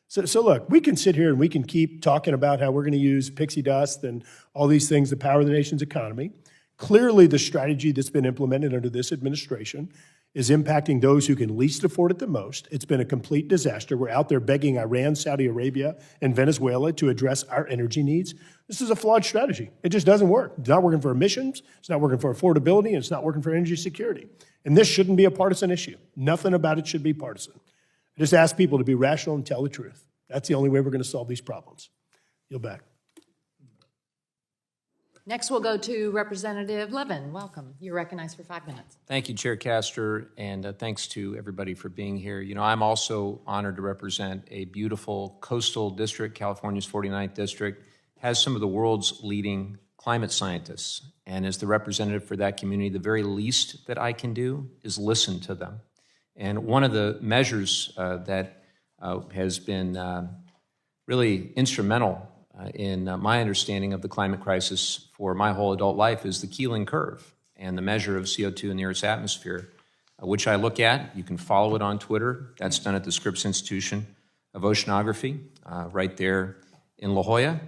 So look, we can sit here and we can keep talking about how we're going to use pixie dust and all these things to power the nation's economy. Clearly, the strategy that's been implemented under this administration is impacting those who can least afford it the most. It's been a complete disaster. We're out there begging Iran, Saudi Arabia, and Venezuela to address our energy needs. This is a flawed strategy. It just doesn't work. It's not working for emissions, it's not working for affordability, and it's not working for energy security. And this shouldn't be a partisan issue. Nothing about it should be partisan. I just ask people to be rational and tell the truth. That's the only way we're going to solve these problems. Yield back. Next, we'll go to Representative Levin. Welcome. You're recognized for 5 minutes. Thank you, Chair Castor, and thanks to everybody for being here. You know, I'm also honored to represent a beautiful coastal district. California's 49th district has some of the world's leading climate scientists. And as the representative for that community, the very least that I can do is listen to them. And one of the measures that has been really instrumental in my understanding of the climate crisis for my whole adult life is the Keeling curve and the measure of CO2 in the Earth's atmosphere, which I look at. You can follow it on Twitter. That's done at the Scripps Institution of Oceanography right there in La Jolla.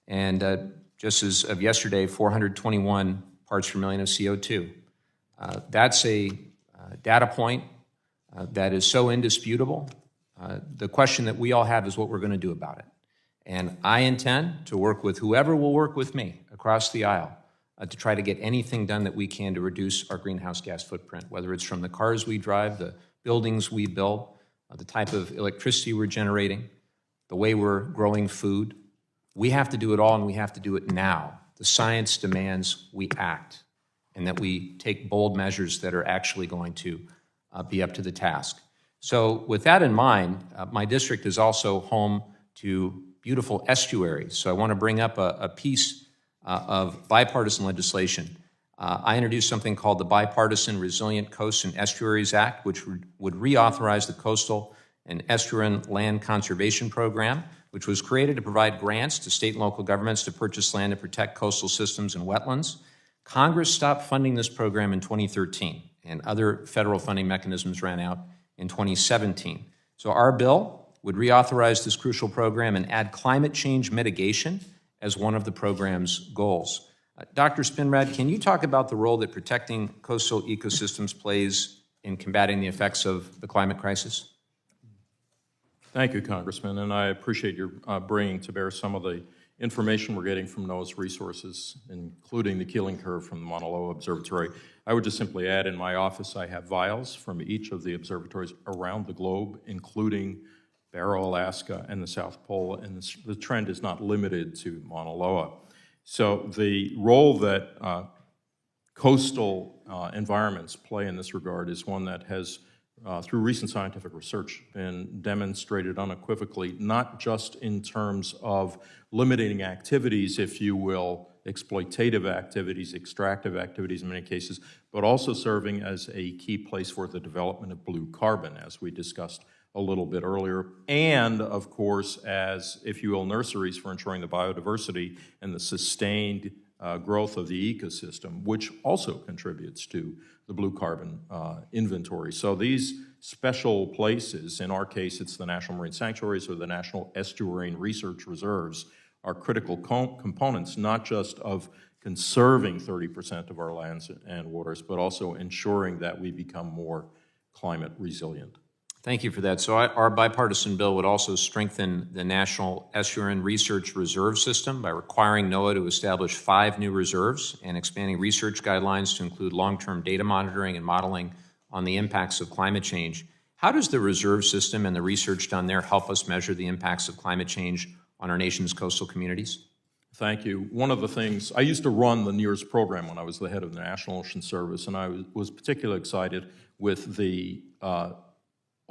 And just as of yesterday, 421 parts per million of CO2. That's a data point that is so indisputable. The question that we all have is what we're going to do about it. And I intend to work with whoever will work with me across the aisle to try to get anything done that we can to reduce our greenhouse gas footprint, whether it's from the cars we drive, the buildings we build, the type of electricity we're generating, the way we're growing food. We have to do it all, and we have to do it now. The science demands we act and that we take bold measures that are actually going to be up to the task. So with that in mind, my district is also home to beautiful estuaries. So I want to bring up a piece of bipartisan legislation. I introduced something called the Bipartisan Resilient Coasts and Estuaries Act, which would reauthorize the Coastal and Estuarine Land Conservation Program, which was created to provide grants to state and local governments to purchase land to protect coastal systems and wetlands. Congress stopped funding this program in 2013, and other federal funding mechanisms ran out in 2017. So our bill would reauthorize this crucial program and add climate change mitigation as one of the program's goals. Dr. Spinrad, can you talk about the role that protecting coastal ecosystems plays in combating the effects of the climate crisis? Thank you, Congressman, and I appreciate your bringing to bear some of the information we're getting from NOAA's resources, including the Keeling curve from the Mauna Loa Observatory. I would just simply add, in my office, I have vials from each of the observatories around the globe, including Barrow, Alaska, and the South Pole, and the trend is not limited to Mauna Loa. So the role that coastal environments play in this regard is one that has, through recent scientific research, been demonstrated unequivocally, not just in terms of limiting activities, if you will, exploitative activities, extractive activities in many cases, but also serving as a key place for the development of blue carbon, as we discussed a little bit earlier, and of course as, if you will, nurseries for ensuring the biodiversity and the sustained growth of the ecosystem, which also contributes to the blue carbon inventory. So these special places, in our case it's the National Marine Sanctuaries or the National Estuarine Research Reserves, are critical components not just of conserving 30% of our lands and waters, but also ensuring that we become more climate resilient. Thank you for that. So our bipartisan bill would also strengthen the National Estuarine Research Reserve System by requiring NOAA to establish 5 new reserves and expanding research guidelines to include long-term data monitoring and modeling on the impacts of climate change. How does the reserve system and the research done there help us measure the impacts of climate change on our nation's coastal communities? Thank you. One of the things, I used to run the NEARS program when I was the head of the National Ocean Service, and I was particularly excited with the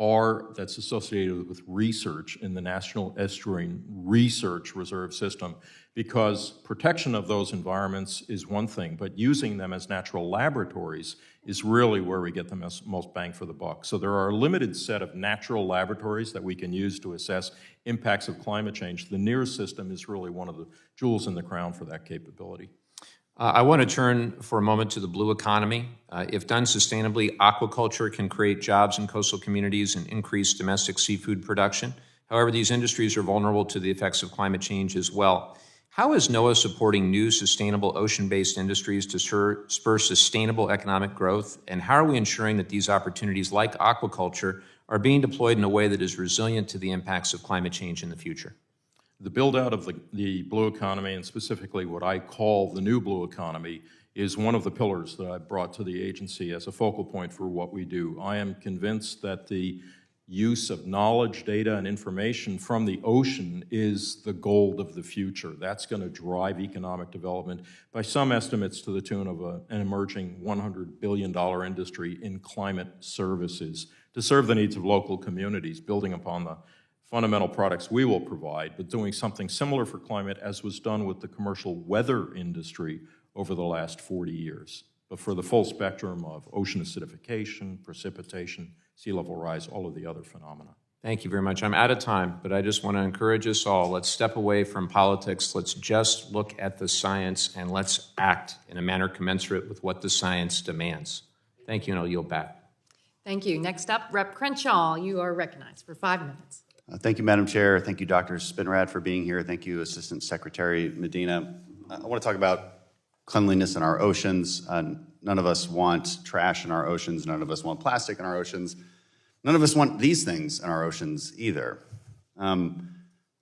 R that's associated with research in the National Estuarine Research Reserve System, because protection of those environments is one thing, but using them as natural laboratories is really where we get the most bang for the buck. So there are a limited set of natural laboratories that we can use to assess impacts of climate change. The NEARS system is really one of the jewels in the crown for that capability. I want to turn for a moment to the blue economy. If done sustainably, aquaculture can create jobs in coastal communities and increase domestic seafood production. However, these industries are vulnerable to the effects of climate change as well. How is NOAA supporting new sustainable ocean-based industries to spur sustainable economic growth? And how are we ensuring that these opportunities, like aquaculture, are being deployed in a way that is resilient to the impacts of climate change in the future? The build-out of the blue economy, and specifically what I call the new blue economy, is one of the pillars that I brought to the agency as a focal point for what we do. I am convinced that the use of knowledge, data, and information from the ocean is the gold of the future. That's going to drive economic development, by some estimates to the tune of an emerging $100 billion industry in climate services to serve the needs of local communities, building upon the fundamental products we will provide, but doing something similar for climate as was done with the commercial weather industry over the last 40 years, but for the full spectrum of ocean acidification, precipitation, sea level rise, all of the other phenomena. Thank you very much. I'm out of time, but I just want to encourage us all. Let's step away from politics. Let's just look at the science and let's act in a manner commensurate with what the science demands. Thank you, and I'll yield back. Thank you. Next up, Rep. Crenshaw, you are recognized for 5 minutes. Thank you, Madam Chair. Thank you, Dr. Spinrad, for being here. Thank you, Assistant Secretary Medina. I want to talk about cleanliness in our oceans. None of us want trash in our oceans. None of us want plastic in our oceans. None of us want these things in our oceans either. And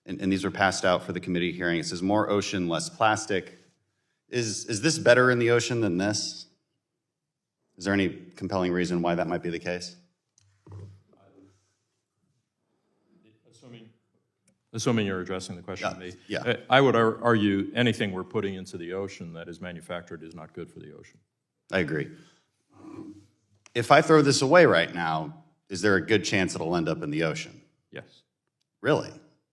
these were passed out for the committee hearing. It says more ocean, less plastic. Is this better in the ocean than this? Is there any compelling reason why that might be the case? Assuming you're addressing the question to me. Yeah. I would argue anything we're putting into the ocean that is manufactured is not good for the ocean. I agree. If I throw this away right now, is there a good chance it'll end up in the ocean? Yes. Really?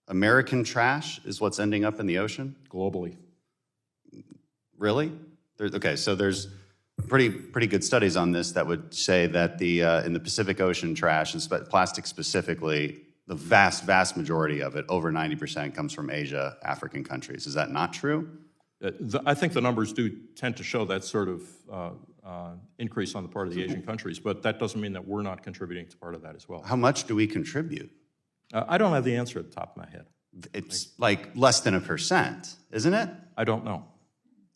American trash is what's ending up in the ocean? Globally. Really? Okay, so there's pretty good studies on this that would say that in the Pacific Ocean trash, and plastic specifically, the vast majority of it, over 90%, comes from Asia, African countries. Is that not true? I think the numbers do tend to show that sort of increase on the part of the Asian countries, but that doesn't mean that we're not contributing to part of that as well. How much do we contribute? I don't have the answer at the top of my head. It's like less than 1%, isn't it? I don't know.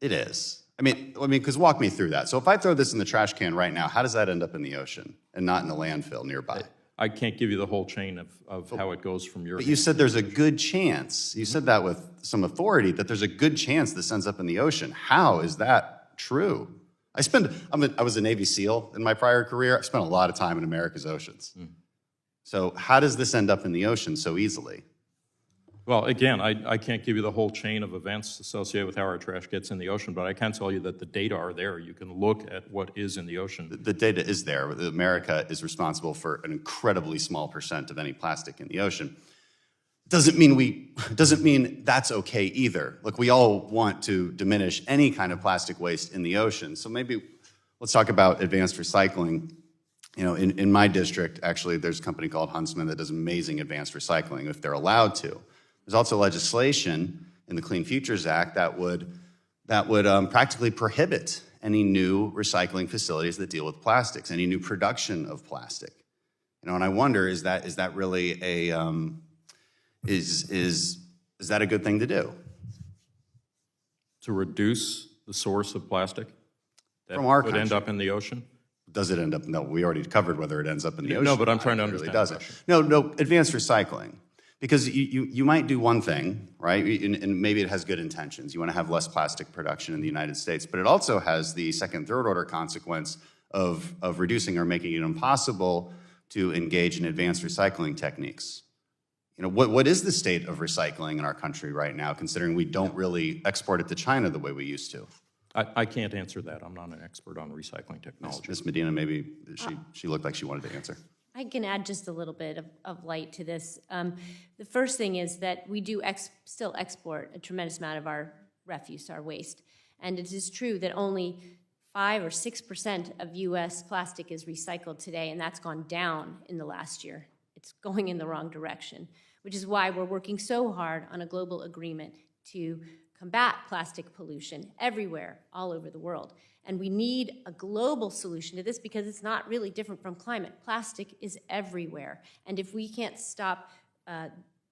It is. I mean, because walk me through that. So if I throw this in the trash can right now, how does that end up in the ocean and not in the landfill nearby? I can't give you the whole chain of how it goes from your. But you said there's a good chance. You said that with some authority, that there's a good chance this ends up in the ocean. How is that true? I was a Navy SEAL in my prior career. I spent a lot of time in America's oceans. So how does this end up in the ocean so easily? Well, again, I can't give you the whole chain of events associated with how our trash gets in the ocean, but I can tell you that the data are there. You can look at what is in the ocean. The data is there. America is responsible for an incredibly small percent of any plastic in the ocean. doesn't mean that's okay either. Look, we all want to diminish any kind of plastic waste in the ocean. So maybe let's talk about advanced recycling. You know, in my district, actually, there's a company called Huntsman that does amazing advanced recycling if they're allowed to. There's also legislation in the Clean Futures Act that would practically prohibit any new recycling facilities that deal with plastics, any new production of plastic. You know, and I wonder, is that really a is that a good thing to do? To reduce the source of plastic that From our would end country. up in the ocean? Does it end up? No, we already covered whether it ends up in the ocean. No, but I'm trying to It really understand the doesn't. No, advanced recycling. Because you might do one thing, right? And maybe it has good intentions. You want to have less plastic production in the United States, but it also has the second, third order consequence of reducing or making it impossible to engage in advanced recycling techniques. You know, what is the state of recycling in our country right now, considering we don't really export it to China the way we used to? I can't answer that. I'm not an expert on recycling technology. Ms. Medina, maybe she looked like she wanted to answer. I can add just a little bit of light to this. The first thing is that we do still export a tremendous amount of our refuse, our waste. And it is true that only 5 or 6% of U.S. plastic is recycled today, and that's gone down in the last year. It's going in the wrong direction, which is why we're working so hard on a global agreement to combat plastic pollution everywhere, all over the world. And we need a global solution to this because it's not really different from climate. Plastic is everywhere. And if we can't stop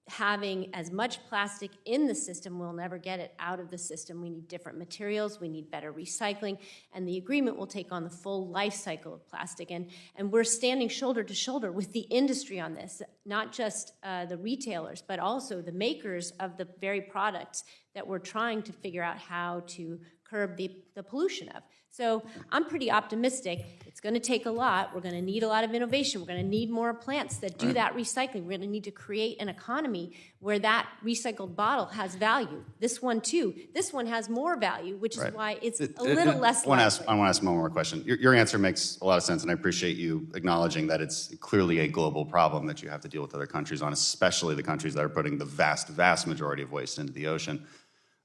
having as much plastic in the system, we'll never get it out of the system. We need different materials, we need better recycling, and the agreement will take on the full life cycle of plastic. And we're standing shoulder to shoulder with the industry on this, not just the retailers, but also the makers of the very products that we're trying to figure out how to curb the pollution of. So I'm pretty optimistic. It's going to take a lot. We're going to need a lot of innovation. We're going to need more plants that do that recycling. We're going to need to create an economy where that recycled bottle has value. This one too. This one has more value, which is why it's a little less likely. I want to ask one more question. Your answer makes a lot of sense, and I appreciate you acknowledging that it's clearly a global problem that you have to deal with other countries on, especially the countries that are putting the vast, vast majority of waste into the ocean.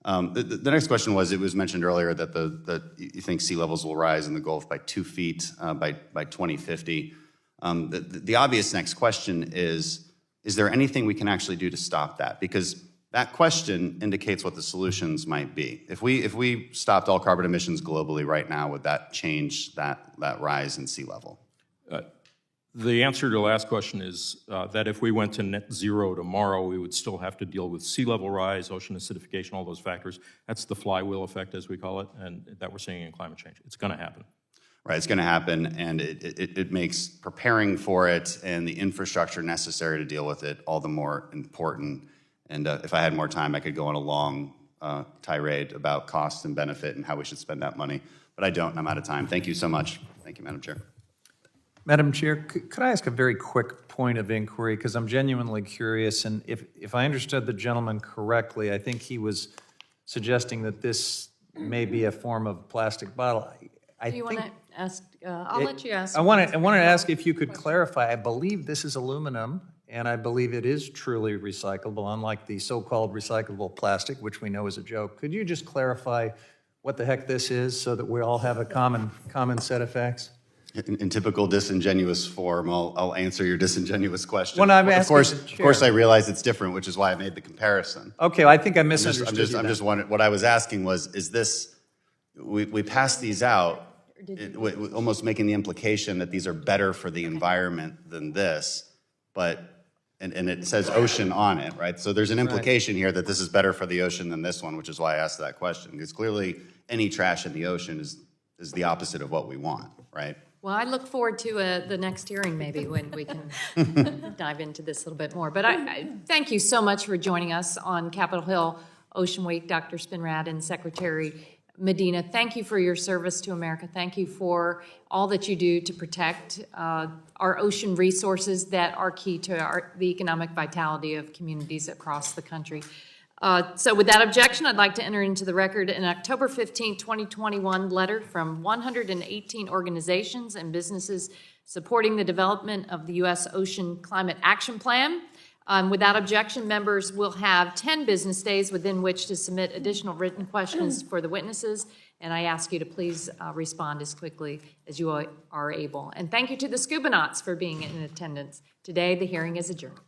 The next question was, it was mentioned earlier that you think sea levels will rise in the Gulf by 2 feet by 2050. The obvious next question is there anything we can actually do to stop that? Because that question indicates what the solutions might be. If we stopped all carbon emissions globally right now, would that change that rise in sea level? The answer to the last question is that if we went to net zero tomorrow, we would still have to deal with sea level rise, ocean acidification, all those factors. That's the flywheel effect, as we call it, and that we're seeing in climate change. It's going to happen. Right, it's going to happen, and it makes preparing for it and the infrastructure necessary to deal with it all the more important. And if I had more time, I could go on a long tirade about cost and benefit and how we should spend that money. But I don't, and I'm out of time. Thank you so much. Thank you, Madam Chair. Madam Chair, could I ask a very quick point of inquiry, because I'm genuinely curious, and if I understood the gentleman correctly, I think he was suggesting that this may be a form of plastic bottle. Do you want to ask? I'll let you ask. I wanted to ask if you could clarify. I believe this is aluminum, and I believe it is truly recyclable, unlike the so-called recyclable plastic, which we know is a joke. Could you just clarify what the heck this is so that we all have a common set of facts? In typical disingenuous form, I'll answer your disingenuous question. When I'm asking of course, I realize it's different, which is why I made the comparison. Okay, I think I misunderstood I'm just wondering, what I was asking was, is this, we pass these out, almost making the implication that these are better for the environment than this, but, and it says ocean on it, right? So there's an implication here that this is better for the ocean than this one, which is why I asked that question. Because clearly, any trash in the ocean is the opposite of what we want, right? Well, I look forward to the next hearing, maybe, when we can dive into this a little bit more. But I thank you so much for joining us on Capitol Hill Ocean Week, Dr. Spinrad and Secretary Medina. Thank you for your service to America. Thank you for all that you do to protect our ocean resources that are key to the economic vitality of communities across the country. So with that objection, I'd like to enter into the record an October 15, 2021 letter from 118 organizations and businesses supporting the development of the U.S. Ocean Climate Action Plan. Without objection, members will have 10 business days within which to submit additional written questions for the witnesses, and I ask you to please respond as quickly as you are able. And thank you to the Scuba Nauts for being in attendance. Today, the hearing is adjourned.